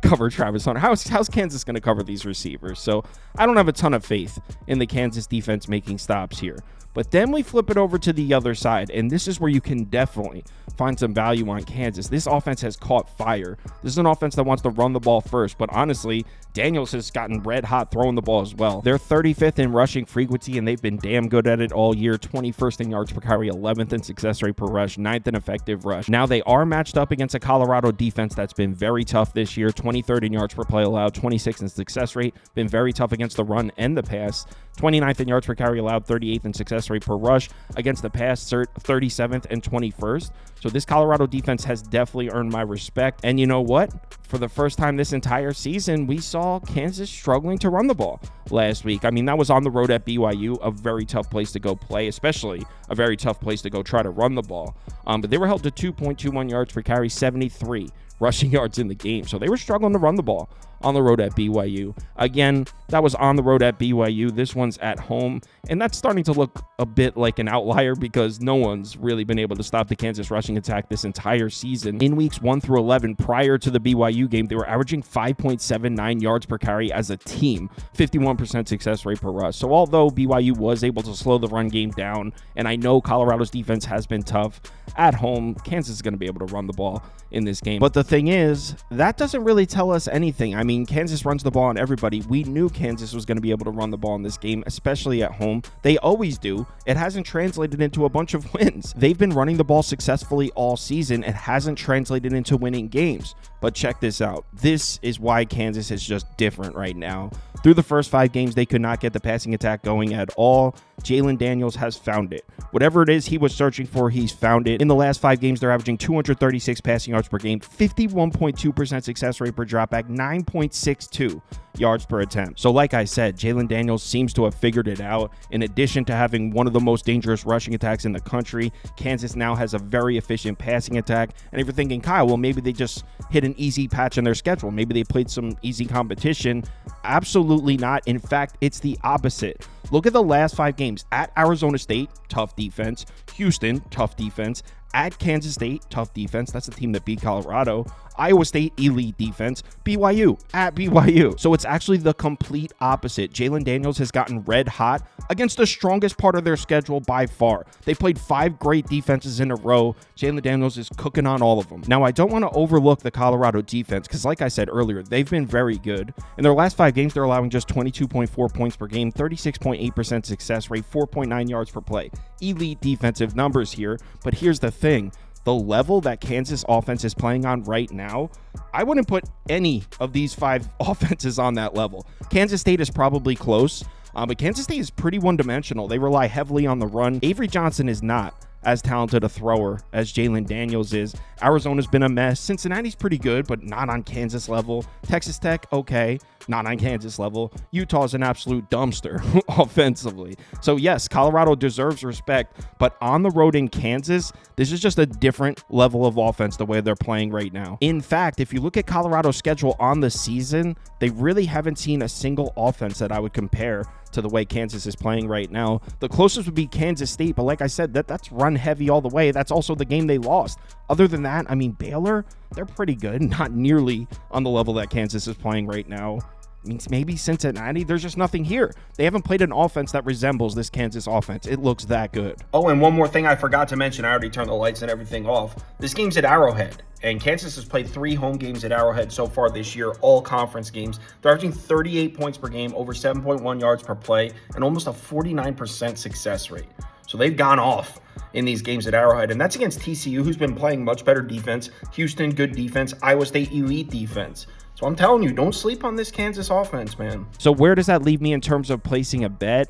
cover Travis Hunter? How's Kansas going to cover these receivers? So I don't have a ton of faith in the Kansas defense making stops here. But then we flip it over to the other side, and this is where you can definitely find some value on Kansas. This offense has caught fire. This is an offense that wants to run the ball first, but honestly, Daniels has gotten red hot throwing the ball as well. They're 35th in rushing frequency, and they've been damn good at it all year. 21st in yards per carry, 11th in success rate per rush, 9th in effective rush. Now, they are matched up against a Colorado defense that's been very tough this year. 23rd in yards per play allowed, 26th in success rate. Been very tough against the run and the pass. 29th in yards per carry allowed, 38th in success rate per rush. Against the pass, 37th and 21st. So this Colorado defense has definitely earned my respect. And you know what? For the first time this entire season, we saw Kansas struggling to run the ball last week. I mean, that was on the road at BYU, a very tough place to go play, especially a very tough place to go try to run the ball. But they were held to 2.21 yards per carry, 73 rushing yards in the game. So they were struggling to run the ball on the road at BYU. Again, that was on the road at BYU. This one's at home, and that's starting to look a bit like an outlier because no one's really been able to stop the Kansas rushing attack this entire season. In weeks 1 through 11, prior to the BYU game, they were averaging 5.79 yards per carry as a team, 51% success rate per rush. So although BYU was able to slow the run game down, and I know Colorado's defense has been tough, at home, Kansas is going to be able to run the ball in this game. But the thing is, that doesn't really tell us anything. I mean, Kansas runs the ball on everybody. We knew Kansas was going to be able to run the ball in this game, especially at home. They always do. It hasn't translated into a bunch of wins. They've been running the ball successfully all season. It hasn't translated into winning games. But check this out. This is why Kansas is just different right now. Through the first 5 games, they could not get the passing attack going at all. Jalen Daniels has found it. Whatever it is he was searching for, he's found it. In the last 5 games, they're averaging 236 passing yards per game, 51.2% success rate per dropback, 9.62 yards per attempt. So like I said, Jalen Daniels seems to have figured it out. In addition to having one of the most dangerous rushing attacks in the country, Kansas now has a very efficient passing attack. And if you're thinking, Kyle, well, maybe they just hit an easy patch in their schedule. Maybe they played some easy competition. Absolutely not. In fact, it's the opposite. Look at the last 5 games. At Arizona State, tough defense. Houston, tough defense. At Kansas State, tough defense. That's the team that beat Colorado. Iowa State, elite defense. BYU, at BYU. So it's actually the complete opposite. Jalen Daniels has gotten red hot against the strongest part of their schedule by far. They played 5 great defenses in a row. Jalen Daniels is cooking on all of them. Now, I don't want to overlook the Colorado defense because, like I said earlier, they've been very good. In their last 5 games, they're allowing just 22.4 points per game, 36.8% success rate, 4.9 yards per play. Elite defensive numbers here, but here's the thing. The level that Kansas offense is playing on right now, I wouldn't put any of these 5 offenses on that level. Kansas State is probably close, but Kansas State is pretty one-dimensional. They rely heavily on the run. Avery Johnson is not as talented a thrower as Jalen Daniels is. Arizona's been a mess. Cincinnati's pretty good, but not on Kansas level. Texas Tech, okay. not on Kansas level. Utah's an absolute dumpster offensively. So yes, Colorado deserves respect, but on the road in Kansas, this is just a different level of offense the way they're playing right now. In fact, if you look at Colorado's schedule on the season, they really haven't seen a single offense that I would compare to the way Kansas is playing right now. The closest would be Kansas State, but like I said, that's run heavy all the way. That's also the game they lost. Other than that, I mean, Baylor, they're pretty good, not nearly on the level that Kansas is playing right now. I mean, maybe Cincinnati, there's just nothing here. They haven't played an offense that resembles this Kansas offense. It looks that good. Oh, and one more thing I forgot to mention. I already turned the lights and everything off. This game's at Arrowhead, and Kansas has played 3 home games at Arrowhead so far this year, all conference games. They're averaging 38 points per game, over 7.1 yards per play, and almost a 49% success rate. So they've gone off in these games at Arrowhead, and that's against TCU, who's been playing much better defense. Houston, good defense. Iowa State, elite defense. So I'm telling you, don't sleep on this Kansas offense, man. So where does that leave me in terms of placing a bet?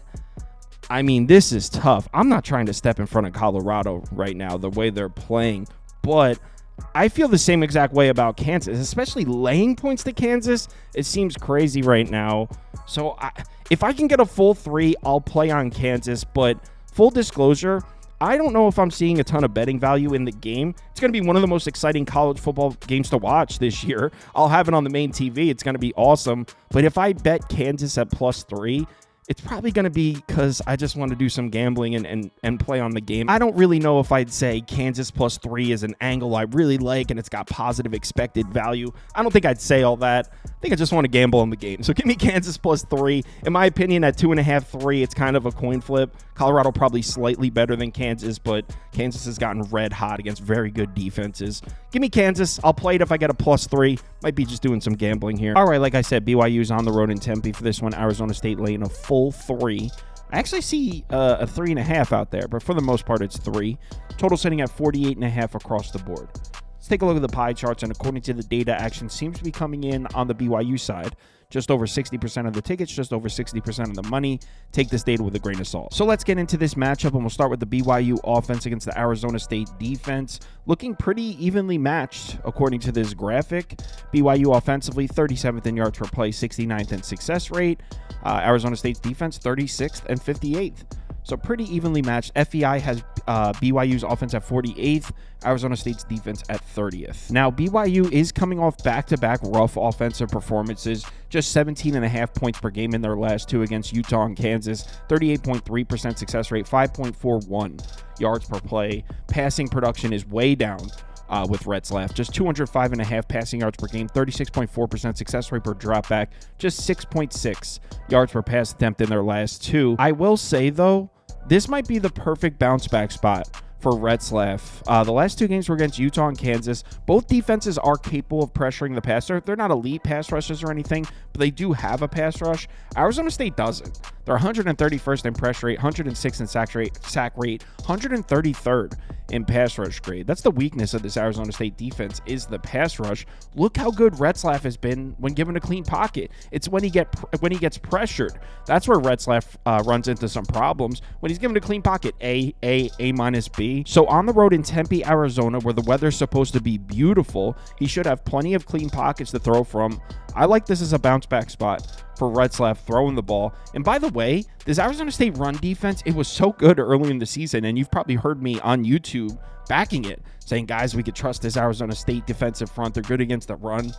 I mean, this is tough. I'm not trying to step in front of Colorado right now, the way they're playing, but I feel the same exact way about Kansas, especially laying points to Kansas. It seems crazy right now. So if I can get a full 3, I'll play on Kansas, but full disclosure, I don't know if I'm seeing a ton of betting value in the game. It's going to be one of the most exciting college football games to watch this year. I'll have it on the main TV. It's going to be awesome. But if I bet Kansas at +3, it's probably going to be because I just want to do some gambling and play on the game. I don't really know if I'd say Kansas +3 is an angle I really like and it's got positive expected value. I don't think I'd say all that. I think I just want to gamble on the game. So give me Kansas +3. In my opinion, at 2.5, 3, it's kind of a coin flip. Colorado probably slightly better than Kansas, but Kansas has gotten red hot against very good defenses. Give me Kansas. I'll play it if I get a +3. Might be just doing some gambling here. All right, like I said, BYU's on the road in Tempe for this one. Arizona State laying a full 3. I actually see a 3.5 out there, but for the most part, it's 3. Total sitting at 48.5 across the board. Let's take a look at the pie charts, and according to the data, action seems to be coming in on the BYU side. Just over 60% of the tickets, just over 60% of the money. Take this data with a grain of salt. So let's get into this matchup, and we'll start with the BYU offense against the Arizona State defense. Looking pretty evenly matched, according to this graphic. BYU offensively, 37th in yards per play, 69th in success rate. Arizona State's defense, 36th and 58th. So pretty evenly matched. FEI has BYU's offense at 48th, Arizona State's defense at 30th. Now, BYU is coming off back-to-back rough offensive performances, just 17.5 points per game in their last 2 against Utah and Kansas, 38.3% success rate, 5.41 yards per play. Passing production is way down with Retzlaff, just 205.5 passing yards per game, 36.4% success rate per dropback, just 6.6 yards per pass attempt in their last 2. I will say, though, this might be the perfect bounce back spot for Retzlaff. The last 2 games were against Utah and Kansas. Both defenses are capable of pressuring the passer. They're not elite pass rushers or anything, but they do have a pass rush. Arizona State doesn't. They're 131st in pressure rate, 106th in sack rate, 133rd in pass rush grade. That's the weakness of this Arizona State defense, is the pass rush. Look how good Retzlaff has been when given a clean pocket. It's when he gets pressured. That's where Retzlaff runs into some problems. When he's given a clean pocket, A minus B. So on the road in Tempe, Arizona, where the weather's supposed to be beautiful, he should have plenty of clean pockets to throw from. I like this as a bounce back spot for Retzlaff throwing the ball. And by the way, this Arizona State run defense, it was so good early in the season, and you've probably heard me on YouTube backing it, saying, guys, we could trust this Arizona State defensive front. They're good against the run.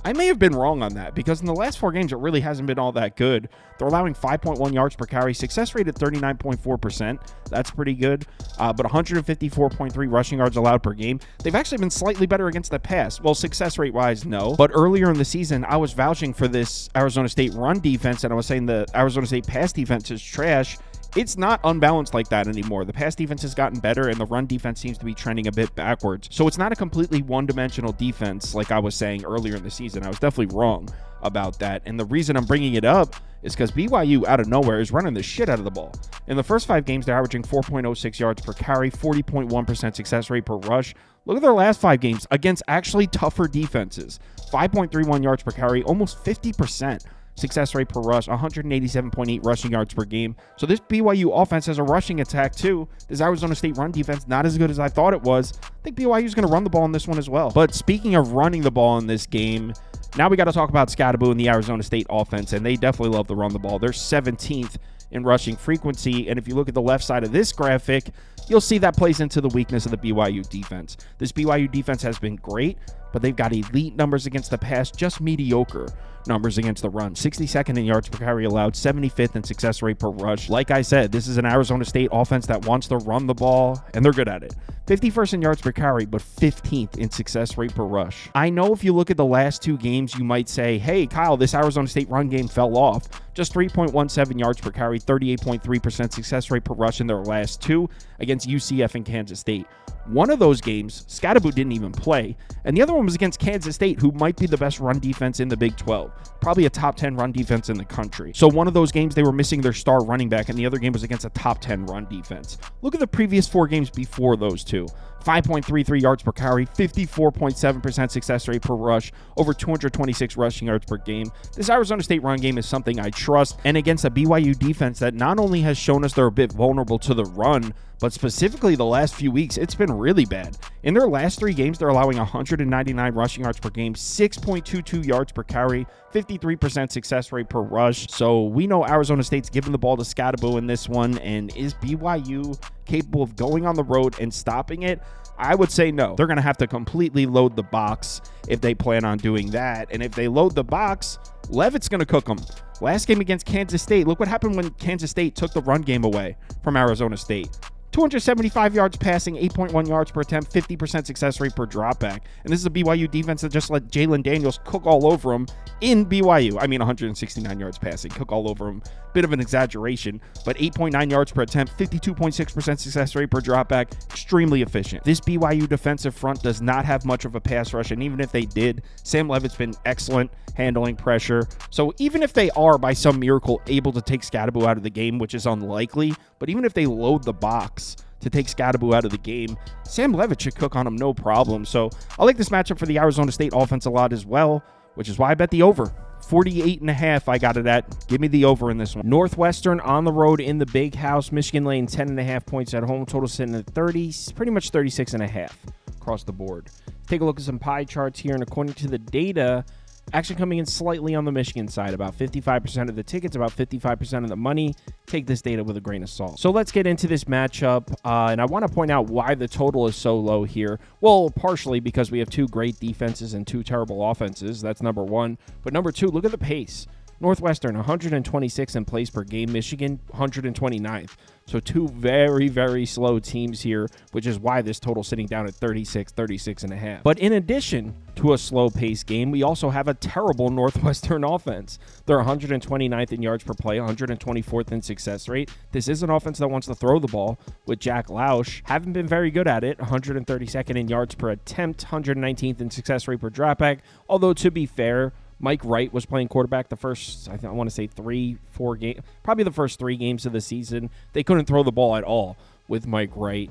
I may have been wrong on that, because in the last 4 games, it really hasn't been all that good. They're allowing 5.1 yards per carry, success rate at 39.4%. That's pretty good, but 154.3 rushing yards allowed per game. They've actually been slightly better against the pass. Well, success rate-wise, no. But earlier in the season, I was vouching for this Arizona State run defense, and I was saying the Arizona State pass defense is trash. It's not unbalanced like that anymore. The pass defense has gotten better, and the run defense seems to be trending a bit backwards. So it's not a completely one-dimensional defense like I was saying earlier in the season. I was definitely wrong about that. And the reason I'm bringing it up is because BYU, out of nowhere, is running the shit out of the ball. In the first 5 games, they're averaging 4.06 yards per carry, 40.1% success rate per rush. Look at their last 5 games against actually tougher defenses. 5.31 yards per carry, almost 50%. Success rate per rush, 187.8 rushing yards per game. So this BYU offense has a rushing attack too. This Arizona State run defense, not as good as I thought it was. I think BYU is going to run the ball in this one as well. But speaking of running the ball in this game, Now we got to talk about Scadaboo and the Arizona State offense, and they definitely love to run the ball. They're 17th in rushing frequency, and if you look at the left side of this graphic, you'll see that plays into the weakness of the BYU defense. This BYU defense has been great, but they've got elite numbers against the pass, just mediocre numbers against the run. 62nd in yards per carry allowed, 75th in success rate per rush. Like I said, this is an Arizona State offense that wants to run the ball, and they're good at it. 51st in yards per carry, but 15th in success rate per rush. I know if you look at the last two games, you might say, hey, Kyle, this Arizona State run game fell off. Just 3.17 yards per carry, 38.3% success rate per rush in their last two against UCF and Kansas State. One of those games, Scadaboo didn't even play, and the other one was against Kansas State, who might be the best run defense in the Big 12. Probably a top 10 run defense in the country. So one of those games, they were missing their star running back, and the other game was against a top 10 run defense. Look at the previous four games before those two. 5.33 yards per carry, 54.7% success rate per rush, over 226 rushing yards per game. This Arizona State run game is something I trust, and against a BYU defense that not only has shown us they're a bit vulnerable to the run, but specifically the last few weeks, it's been really bad. In their last three games, they're allowing 199 rushing yards per game, 6.22 yards per carry, 53% success rate per rush. So we know Arizona State's giving the ball to Scadaboo in this one, and is BYU capable of going on the road and stopping it? I would say no. They're going to have to completely load the box if they plan on doing that. And if they load the box, Leavitt's going to cook them. Last game against Kansas State, look what happened when Kansas State took the run game away from Arizona State. 275 yards passing, 8.1 yards per attempt, 50% success rate per dropback. And this is a BYU defense that just let Jalen Daniels cook all over him in BYU. I mean, 169 yards passing, cook all over him. Bit of an exaggeration, but 8.9 yards per attempt, 52.6% success rate per dropback, extremely efficient. This BYU defensive front does not have much of a pass rush, and even if they did, Sam Leavitt's been excellent handling pressure. So even if they are, by some miracle, able to take Scadaboo out of the game, which is unlikely, but even if they load the box to take Scadaboo out of the game, Sam Leavitt should cook on him no problem. So I like this matchup for the Arizona State offense a lot as well, which is why I bet the over. 48.5 I got it at. Give me the over in this one. Northwestern on the road in the Big House. Michigan laying 10.5 points at home. Total sitting at 30, pretty much 36.5 across the board. Take a look at some pie charts here, and according to the data, action coming in slightly on the Michigan side. About 55% of the tickets, about 55% of the money. Take this data with a grain of salt. So let's get into this matchup, and I want to point out why the total is so low here. Well, partially because we have two great defenses and two terrible offenses. That's number one. But number two, look at the pace. Northwestern, 126 in plays per game. Michigan, 129th. So two very, very slow teams here, which is why this total sitting down at 36.5. But in addition to a slow-paced game, we also have a terrible Northwestern offense. They're 129th in yards per play, 124th in success rate. This is an offense that wants to throw the ball with Jack Lausch. Haven't been very good at it. 132nd in yards per attempt, 119th in success rate per dropback. Although, to be fair, Mike Wright was playing quarterback the first, I want to say 3-4 games, probably the first 3 games of the season. They couldn't throw the ball at all with Mike Wright.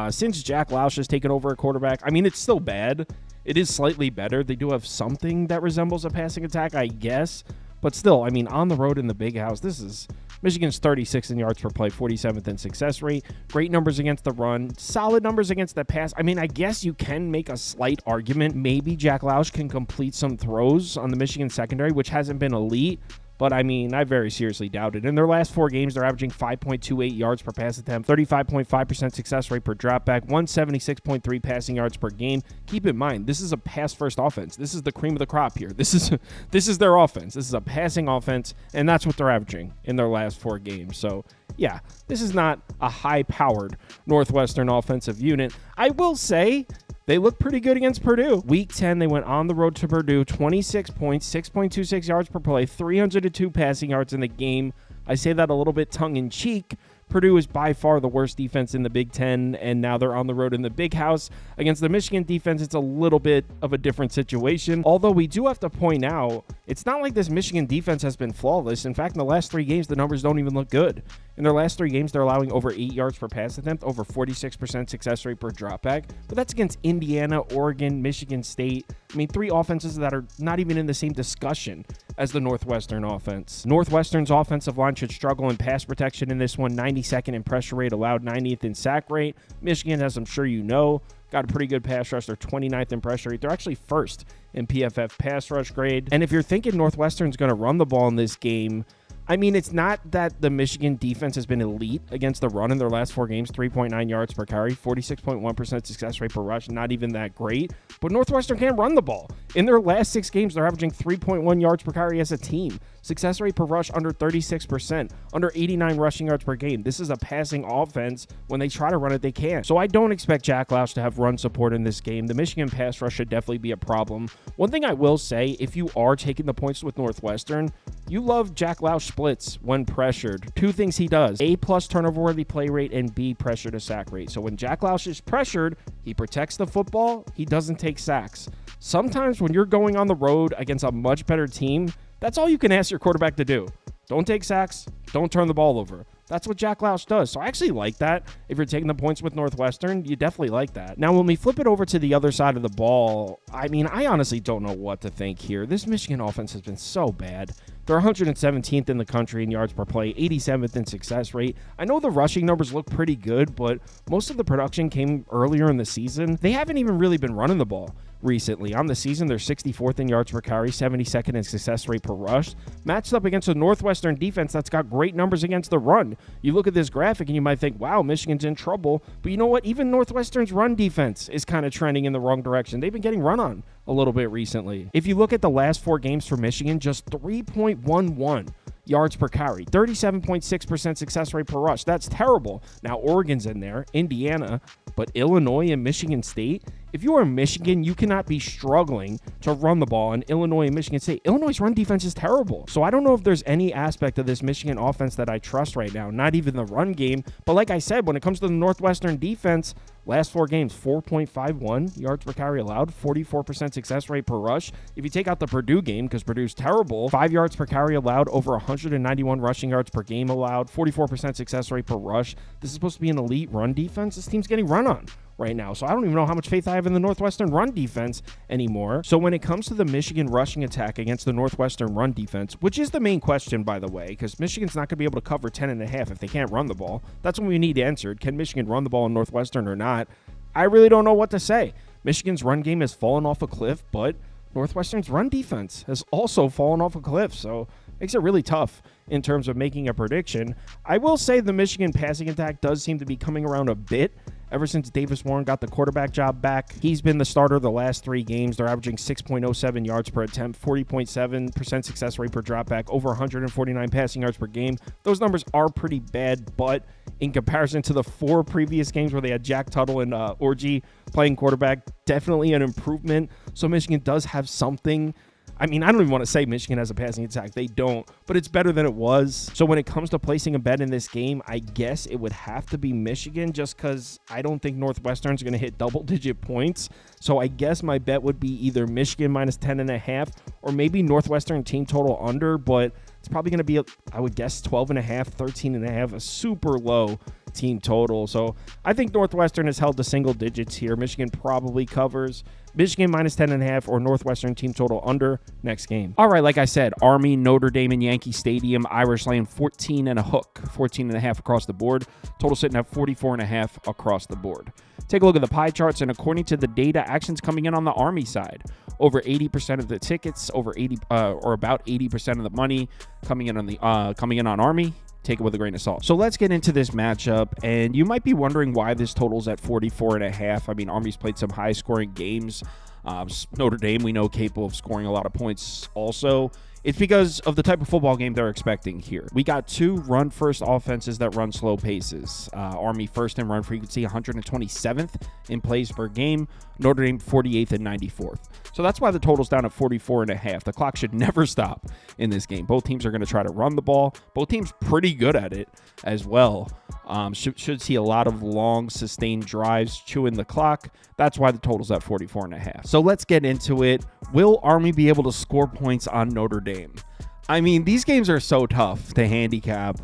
Since Jack Lausch has taken over at quarterback, I mean, it's still bad. It is slightly better. They do have something that resembles a passing attack, I guess. But still, I mean, on the road in the Big House, this is Michigan's 36th in yards per play, 47th in success rate. Great numbers against the run, solid numbers against the pass. I mean, I guess you can make a slight argument. Maybe Jack Lausch can complete some throws on the Michigan secondary, which hasn't been elite. But, I mean, I very seriously doubt it. In their last 4 games, they're averaging 5.28 yards per pass attempt, 35.5% success rate per dropback, 176.3 passing yards per game. Keep in mind, this is a pass-first offense. This is the cream of the crop here. This is their offense. This is a passing offense, and that's what they're averaging in their last 4 games. So, yeah, this is not a high-powered Northwestern offensive unit. I will say they look pretty good against Purdue. Week 10, they went on the road to Purdue, 26 points, 6.26 yards per play, 302 passing yards in the game. I say that a little bit tongue-in-cheek. Purdue is by far the worst defense in the Big Ten, and now they're on the road in the Big House. Against the Michigan defense, it's a little bit of a different situation. Although we do have to point out, it's not like this Michigan defense has been flawless. In fact, in the last 3 games, the numbers don't even look good. In their last 3 games, they're allowing over 8 yards per pass attempt, over 46% success rate per dropback. But that's against Indiana, Oregon, Michigan State. I mean, 3 offenses that are not even in the same discussion as the Northwestern offense. Northwestern's offensive line should struggle in pass protection in this one. 92nd in pressure rate, allowed 90th in sack rate. Michigan, as I'm sure you know, got a pretty good pass rush. They're 29th in pressure rate. They're actually first in PFF pass rush grade. And if you're thinking Northwestern's going to run the ball in this game, I mean, it's not that the Michigan defense has been elite against the run in their last 4 games, 3.9 yards per carry, 46.1% success rate per rush, not even that great. But Northwestern can't run the ball. In their last 6 games, they're averaging 3.1 yards per carry as a team. Success rate per rush under 36%, under 89 rushing yards per game. This is a passing offense. When they try to run it, they can't. So I don't expect Jack Loush to have run support in this game. The Michigan pass rush should definitely be a problem. One thing I will say, if you are taking the points with Northwestern, you love Jack Loush splits when pressured. 2 things he does: A+ turnover-worthy play rate, and B, pressure to sack rate. So when Jack Loush is pressured, he protects the football. He doesn't take sacks. Sometimes when you're going on the road against a much better team, that's all you can ask your quarterback to do. Don't take sacks. Don't turn the ball over. That's what Jack Loush does. So I actually like that. If you're taking the points with Northwestern, you definitely like that. Now, when we flip it over to the other side of the ball, I mean, I honestly don't know what to think here. This Michigan offense has been so bad. They're 117th in the country in yards per play, 87th in success rate. I know the rushing numbers look pretty good, but most of the production came earlier in the season. They haven't even really been running the ball recently. On the season, they're 64th in yards per carry, 72nd in success rate per rush, matched up against a Northwestern defense that's got great numbers against the run. You look at this graphic and you might think, wow, Michigan's in trouble. But you know what? Even Northwestern's run defense is kind of trending in the wrong direction. They've been getting run on a little bit recently. If you look at the last 4 games for Michigan, just 3.11 yards per carry, 37.6% success rate per rush. That's terrible. Now, Oregon's in there, Indiana, but Illinois and Michigan State, if you are Michigan, you cannot be struggling to run the ball in Illinois and Michigan State. Illinois' run defense is terrible. So I don't know if there's any aspect of this Michigan offense that I trust right now, not even the run game. But like I said, when it comes to the Northwestern defense, last 4 games, 4.51 yards per carry allowed, 44% success rate per rush. If you take out the Purdue game, because Purdue's terrible, 5 yards per carry allowed, over 191 rushing yards per game allowed, 44% success rate per rush. This is supposed to be an elite run defense. This team's getting run on right now. So I don't even know how much faith I have in the Northwestern run defense anymore. So when it comes to the Michigan rushing attack against the Northwestern run defense, which is the main question, by the way, because Michigan's not going to be able to cover 10.5 if they can't run the ball. That's what we need answered. Can Michigan run the ball in Northwestern or not? I really don't know what to say. Michigan's run game has fallen off a cliff, but Northwestern's run defense has also fallen off a cliff. So makes it really tough in terms of making a prediction. I will say the Michigan passing attack does seem to be coming around a bit. Ever since Davis Warren got the quarterback job back, he's been the starter the last 3 games. They're averaging 6.07 yards per attempt, 40.7% success rate per dropback, over 149 passing yards per game. Those numbers are pretty bad, but in comparison to the 4 previous games where they had Jack Tuttle and Orji playing quarterback, definitely an improvement. So Michigan does have something. I mean, I don't even want to say Michigan has a passing attack. They don't, but it's better than it was. So when it comes to placing a bet in this game, I guess it would have to be Michigan, just because I don't think Northwestern's going to hit double-digit points. So I guess my bet would be either Michigan minus 10.5 or maybe Northwestern team total under, but it's probably going to be, I would guess, 12.5, 13.5, a super low team total. So I think Northwestern has held to single digits here. Michigan probably covers. Michigan minus 10.5 or Northwestern team total under next game. All right, like I said, Army, Notre Dame, and Yankee Stadium. Irish laying 14 and a hook, 14.5 across the board. Total sitting at 44.5 across the board. Take a look at the pie charts, and according to the data, action's coming in on the Army side. Over 80% of the tickets, over 80 or about 80% of the money coming in on Army. Take it with a grain of salt. So let's get into this matchup, and you might be wondering why this total's at 44.5. I mean, Army's played some high-scoring games. Notre Dame, we know, capable of scoring a lot of points also. It's because of the type of football game they're expecting here. We got 2 run-first offenses that run slow paces. Army first in run frequency, 127th in plays per game. Notre Dame 48th and 94th. So that's why the total's down at 44.5. The clock should never stop in this game. Both teams are going to try to run the ball. Both teams pretty good at it as well. Should see a lot of long, sustained drives chewing the clock. That's why the total's at 44.5. So let's get into it. Will Army be able to score points on Notre Dame? I mean, these games are so tough to handicap.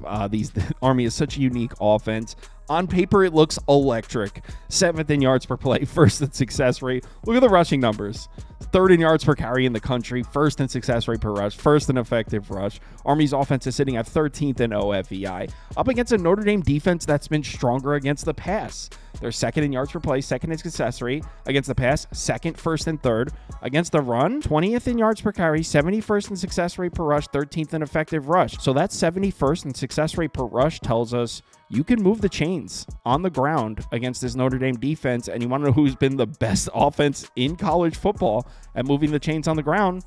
Army is such a unique offense. On paper, it looks electric. 7th in yards per play, 1st in success rate. Look at the rushing numbers. 3rd in yards per carry in the country, 1st in success rate per rush, 1st in effective rush. Army's offense is sitting at 13th in OFEI, up against a Notre Dame defense that's been stronger against the pass. They're 2nd in yards per play, 2nd in success rate against the pass, 2nd, 1st, and 3rd. Against the run, 20th in yards per carry, 71st in success rate per rush, 13th in effective rush. So that 71st in success rate per rush tells us you can move the chains on the ground against this Notre Dame defense. And you want to know who's been the best offense in college football at moving the chains on the ground?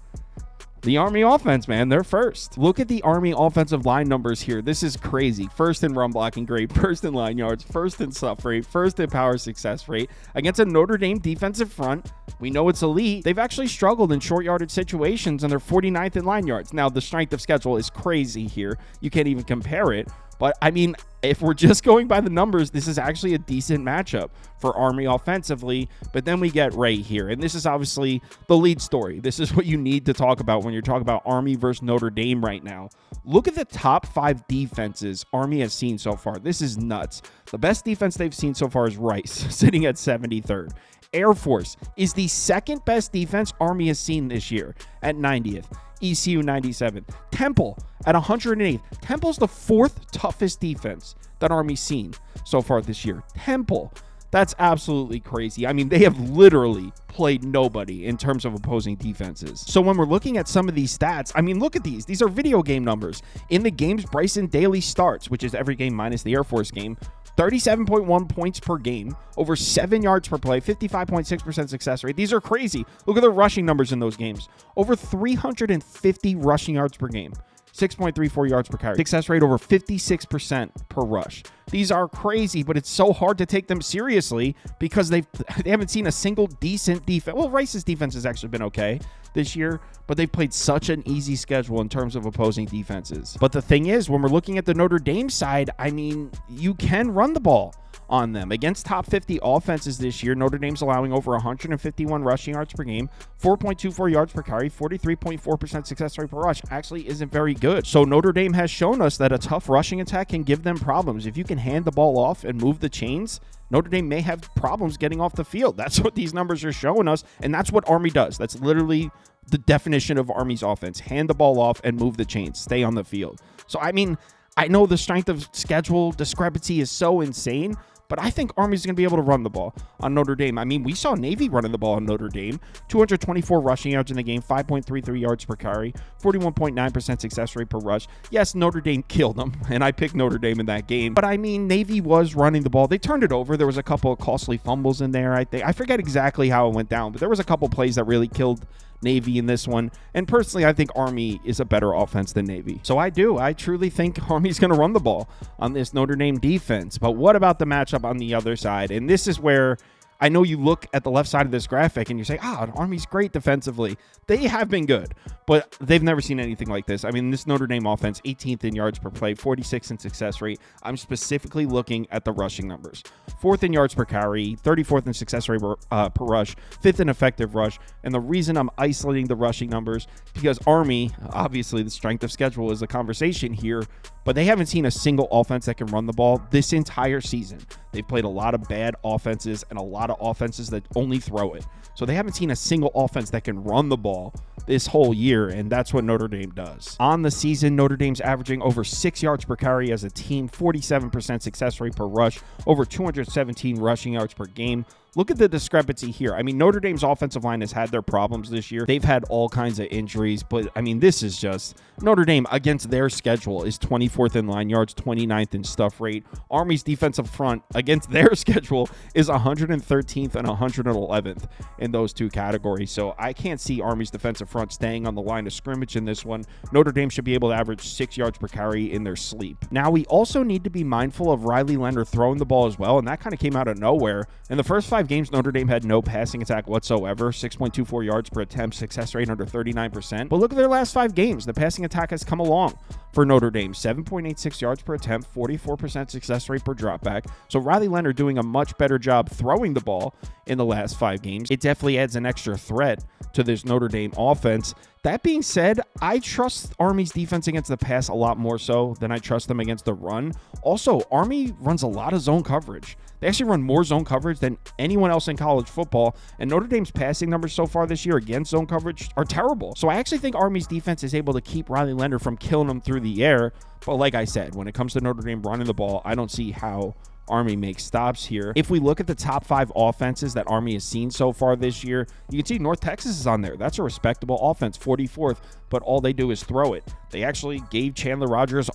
The Army offense, man, they're first. Look at the Army offensive line numbers here. This is crazy. 1st in run blocking grade, 1st in line yards, 1st in stuff rate, 1st in power success rate. Against a Notre Dame defensive front, we know it's elite. They've actually struggled in short yardage situations, and they're 49th in line yards. Now, the strength of schedule is crazy here. You can't even compare it. But, I mean, if we're just going by the numbers, this is actually a decent matchup for Army offensively. But then we get right here. And this is obviously the lead story. This is what you need to talk about when you're talking about Army versus Notre Dame right now. Look at the top 5 defenses Army has seen so far. This is nuts. The best defense they've seen so far is Rice, sitting at 73rd. Air Force is the 2nd best defense Army has seen this year at 90th. ECU 97th. Temple at 108th. Temple's the 4th toughest defense that Army's seen so far this year. Temple. That's absolutely crazy. I mean, they have literally played nobody in terms of opposing defenses. So when we're looking at some of these stats, I mean, look at these. These are video game numbers. In the games Bryson Daly starts, which is every game minus the Air Force game, 37.1 points per game, over 7 yards per play, 55.6% success rate. These are crazy. Look at the rushing numbers in those games. Over 350 rushing yards per game. 6.34 yards per carry. Success rate over 56% per rush. These are crazy, but it's so hard to take them seriously because they haven't seen a single decent defense. Well, Rice's defense has actually been okay this year, but they've played such an easy schedule in terms of opposing defenses. But the thing is, when we're looking at the Notre Dame side, I mean, you can run the ball on them. Against top 50 offenses this year, Notre Dame's allowing over 151 rushing yards per game, 4.24 yards per carry, 43.4% success rate per rush. Actually isn't very good. So Notre Dame has shown us that a tough rushing attack can give them problems. If you can hand the ball off and move the chains, Notre Dame may have problems getting off the field. That's what these numbers are showing us, and that's what Army does. That's literally the definition of Army's offense. Hand the ball off and move the chains. Stay on the field. So, I mean, I know the strength of schedule discrepancy is so insane, but I think Army's going to be able to run the ball on Notre Dame. I mean, we saw Navy running the ball on Notre Dame. 224 rushing yards in the game, 5.33 yards per carry, 41.9% success rate per rush. Yes, Notre Dame killed them, and I picked Notre Dame in that game. But, I mean, Navy was running the ball. They turned it over. There was a couple of costly fumbles in there, I think. I forget exactly how it went down, but there was a couple plays that really killed Navy in this one. And personally, I think Army is a better offense than Navy. So I truly think Army's going to run the ball on this Notre Dame defense. But what about the matchup on the other side? And this is where I know you look at the left side of this graphic and you say, Army's great defensively. They have been good, but they've never seen anything like this. I mean, this Notre Dame offense, 18th in yards per play, 46th in success rate. I'm specifically looking at the rushing numbers. 4th in yards per carry, 34th in success rate per rush, 5th in effective rush. And the reason I'm isolating the rushing numbers, because Army, obviously the strength of schedule is a conversation here, but they haven't seen a single offense that can run the ball this entire season. They've played a lot of bad offenses and a lot of offenses that only throw it. So they haven't seen a single offense that can run the ball this whole year, and that's what Notre Dame does. On the season, Notre Dame's averaging over 6 yards per carry as a team, 47% success rate per rush, over 217 rushing yards per game. Look at the discrepancy here. I mean, Notre Dame's offensive line has had their problems this year. They've had all kinds of injuries, but I mean, this is just Notre Dame against their schedule is 24th in line yards, 29th in stuff rate. Army's defensive front against their schedule is 113th and 111th in those two categories. So I can't see Army's defensive front staying on the line of scrimmage in this one. Notre Dame should be able to average 6 yards per carry in their sleep. Now, we also need to be mindful of Riley Leonard throwing the ball as well, and that kind of came out of nowhere. In the first 5 games, Notre Dame had no passing attack whatsoever, 6.24 yards per attempt, success rate under 39%. But look at their last 5 games. The passing attack has come along. for Notre Dame. 7.86 yards per attempt, 44% success rate per dropback. So Riley Leonard doing a much better job throwing the ball in the last 5 games. It definitely adds an extra threat to this Notre Dame offense. That being said, I trust Army's defense against the pass a lot more so than I trust them against the run. Also, Army runs a lot of zone coverage. They actually run more zone coverage than anyone else in college football, and Notre Dame's passing numbers so far this year against zone coverage are terrible. So I actually think Army's defense is able to keep Riley Leonard from killing them through the air. But like I said, when it comes to Notre Dame running the ball, I don't see how Army makes stops here. If we look at the top 5 offenses that Army has seen so far this year, you can see North Texas is on there. That's a respectable offense, 44th, but all they do is throw it. They actually gave Chandler Morris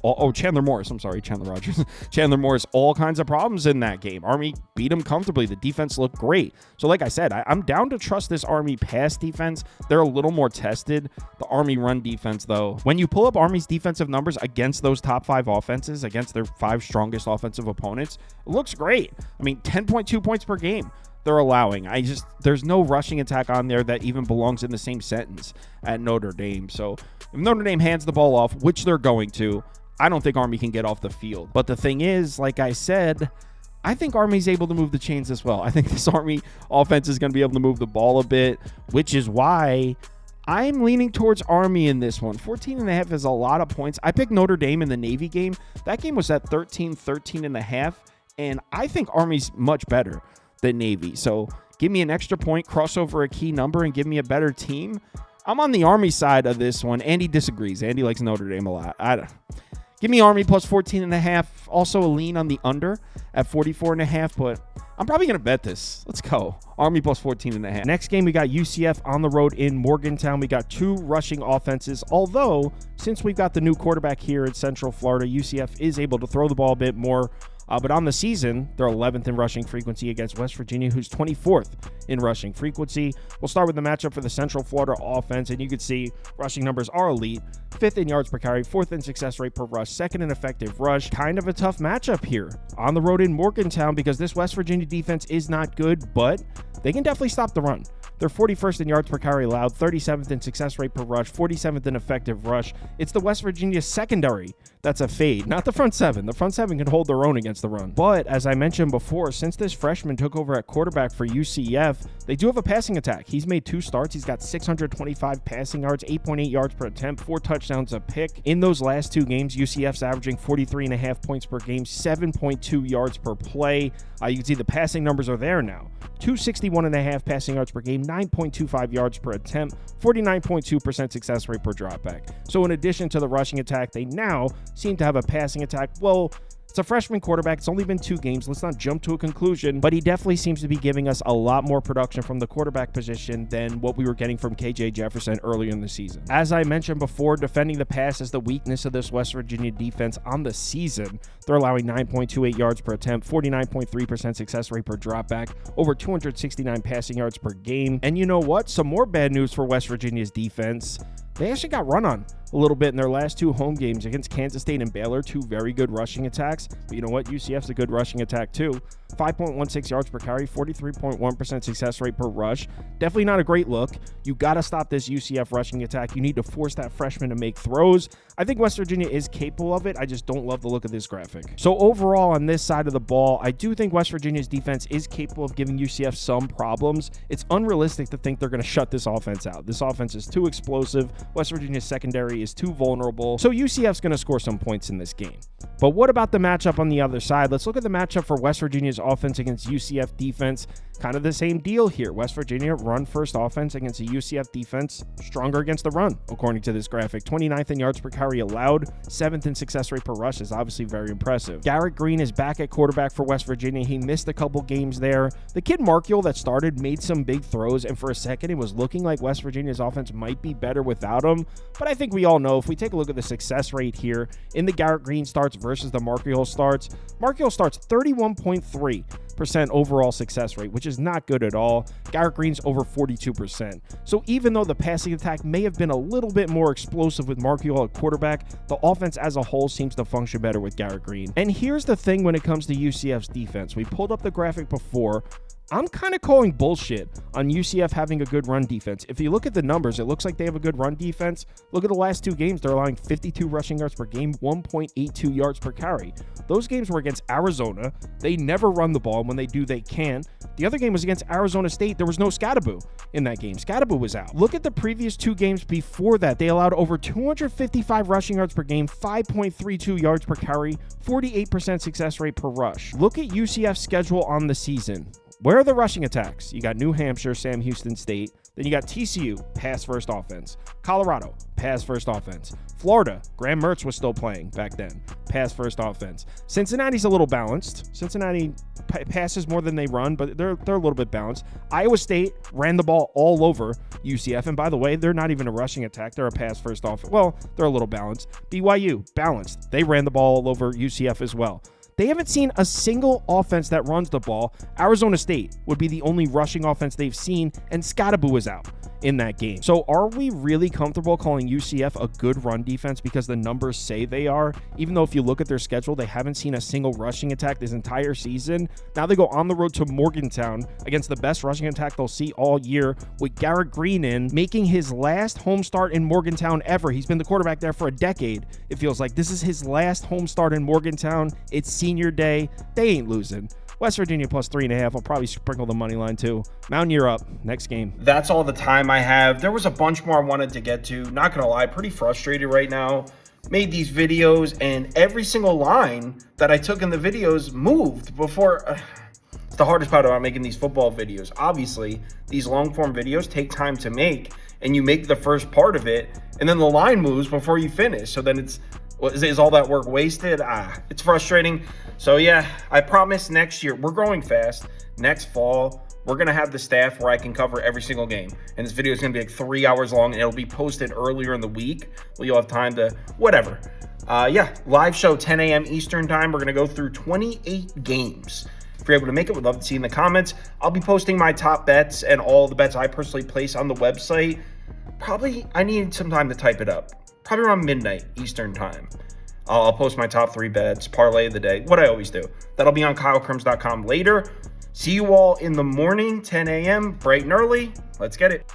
all kinds of problems in that game. Army beat them comfortably. The defense looked great. So like I said, I'm down to trust this Army pass defense. They're a little more tested. The Army run defense, though, when you pull up Army's defensive numbers against those top 5 offenses, against their 5 strongest offensive opponents, it looks great. I mean, 10.2 points per game they're allowing. There's no rushing attack on there that even belongs in the same sentence at Notre Dame. So if Notre Dame hands the ball off, which they're going to, I don't think Army can get off the field. But the thing is, like I said, I think Army's able to move the chains as well. I think this Army offense is going to be able to move the ball a bit, which is why I'm leaning towards Army in this one. 14.5 is a lot of points. I picked Notre Dame in the Navy game. That game was at 13.5, and I think Army's much better than Navy. So give me an extra point, cross over a key number, and give me a better team. I'm on the Army side of this one. Andy disagrees. Andy likes Notre Dame a lot. Give me Army plus 14.5. Also a lean on the under at 44.5, but I'm probably going to bet this. Let's go. Army plus 14.5. Next game, we got UCF on the road in Morgantown. We got 2 rushing offenses, although since we've got the new quarterback here in Central Florida, UCF is able to throw the ball a bit more. But on the season, they're 11th in rushing frequency against West Virginia, who's 24th in rushing frequency. We'll start with the matchup for the Central Florida offense, and you can see rushing numbers are elite. 5th in yards per carry, 4th in success rate per rush, 2nd in effective rush. Kind of a tough matchup here on the road in Morgantown because this West Virginia defense is not good, but they can definitely stop the run. They're 41st in yards per carry allowed, 37th in success rate per rush, 47th in effective rush. It's the West Virginia secondary that's a fade, not the front 7. The front 7 can hold their own against the run. But as I mentioned before, since this freshman took over at quarterback for UCF, they do have a passing attack. He's made 2 starts. He's got 625 passing yards, 8.8 yards per attempt, 4 touchdowns a pick. In those last 2 games, UCF's averaging 43.5 points per game, 7.2 yards per play. You can see the passing numbers are there now. 261.5 passing yards per game, 9.25 yards per attempt, 49.2% success rate per dropback. So in addition to the rushing attack, they now seem to have a passing attack. Well, it's a freshman quarterback. It's only been 2 games. Let's not jump to a conclusion, but he definitely seems to be giving us a lot more production from the quarterback position than what we were getting from KJ Jefferson earlier in the season. As I mentioned before, defending the pass is the weakness of this West Virginia defense on the season. They're allowing 9.28 yards per attempt, 49.3% success rate per dropback, over 269 passing yards per game. And you know what? Some more bad news for West Virginia's defense. They actually got run on a little bit in their last 2 home games against Kansas State and Baylor, 2 very good rushing attacks. But you know what? UCF's a good rushing attack too. 5.16 yards per carry, 43.1% success rate per rush. Definitely not a great look. You got to stop this UCF rushing attack. You need to force that freshman to make throws. I think West Virginia is capable of it. I just don't love the look of this graphic. So overall on this side of the ball, I do think West Virginia's defense is capable of giving UCF some problems. It's unrealistic to think they're going to shut this offense out. This offense is too explosive. West Virginia's secondary is too vulnerable. So UCF's going to score some points in this game. But what about the matchup on the other side? Let's look at the matchup for West Virginia's offense against UCF defense. Kind of the same deal here. West Virginia run first offense against a UCF defense, stronger against the run, according to this graphic. 29th in yards per carry allowed, 7th in success rate per rush is obviously very impressive. Garrett Green is back at quarterback for West Virginia. He missed a couple games there. The kid Markiel that started made some big throws, and for a second it was looking like West Virginia's offense might be better without him. But I think we all know if we take a look at the success rate here in the Garrett Green starts versus the Markiel starts 31.3% overall success rate, which is not good at all. Garrett Green's over 42%. So even though the passing attack may have been a little bit more explosive with Markiel at quarterback, the offense as a whole seems to function better with Garrett Green. And here's the thing when it comes to UCF's defense. We pulled up the graphic before. I'm kind of calling bullshit on UCF having a good run defense. If you look at the numbers, it looks like they have a good run defense. Look at the last 2 games. They're allowing 52 rushing yards per game, 1.82 yards per carry. Those games were against Arizona. They never run the ball. And when they do, they can. The other game was against Arizona State. There was no Scadaboo in that game. Scadaboo was out. Look at the previous 2 games before that. They allowed over 255 rushing yards per game, 5.32 yards per carry, 48% success rate per rush. Look at UCF's schedule on the season. Where are the rushing attacks? You got New Hampshire, Sam Houston State. Then you got TCU, pass first offense. Colorado, pass first offense. Florida, Graham Mertz was still playing back then, pass first offense. Cincinnati's a little balanced. Cincinnati passes more than they run, but they're a little bit balanced. Iowa State ran the ball all over UCF. And by the way, they're not even a rushing attack. They're a pass first offense. Well, they're a little balanced. BYU, balanced. They ran the ball all over UCF as well. They haven't seen a single offense that runs the ball. Arizona State would be the only rushing offense they've seen, and Scadaboo was out in that game. So are we really comfortable calling UCF a good run defense because the numbers say they are? Even though if you look at their schedule, they haven't seen a single rushing attack this entire season. Now they go on the road to Morgantown against the best rushing attack they'll see all year with Garrett Green making his last home start in Morgantown ever. He's been the quarterback there for a decade. It feels like this is his last home start in Morgantown. It's senior day. They ain't losing. West Virginia plus 3.5. I'll probably sprinkle the money line too. Mountaineer up. Next game. That's all the time I have. There was a bunch more I wanted to get to. Not going to lie, pretty frustrated right now. Made these videos, and every single line that I took in the videos moved before. It's the hardest part about making these football videos. Obviously, these long-form videos take time to make, and you make the first part of it, and then the line moves before you finish. So then is all that work wasted? It's frustrating. So yeah, I promise next year, we're growing fast. Next fall, we're going to have the staff where I can cover every single game. And this video is going to be like 3 hours long, and it'll be posted earlier in the week. Well, you'll have time to whatever. Yeah, live show 10 a.m. Eastern time. We're going to go through 28 games. If you're able to make it, we'd love to see you in the comments. I'll be posting my top bets and all the bets I personally place on the website. Probably, I need some time to type it up. Probably around midnight Eastern time. I'll post my top 3 bets, parlay of the day, what I always do. That'll be on KyleKirms.com later. See you all in the morning, 10 a.m., bright and early. Let's get it.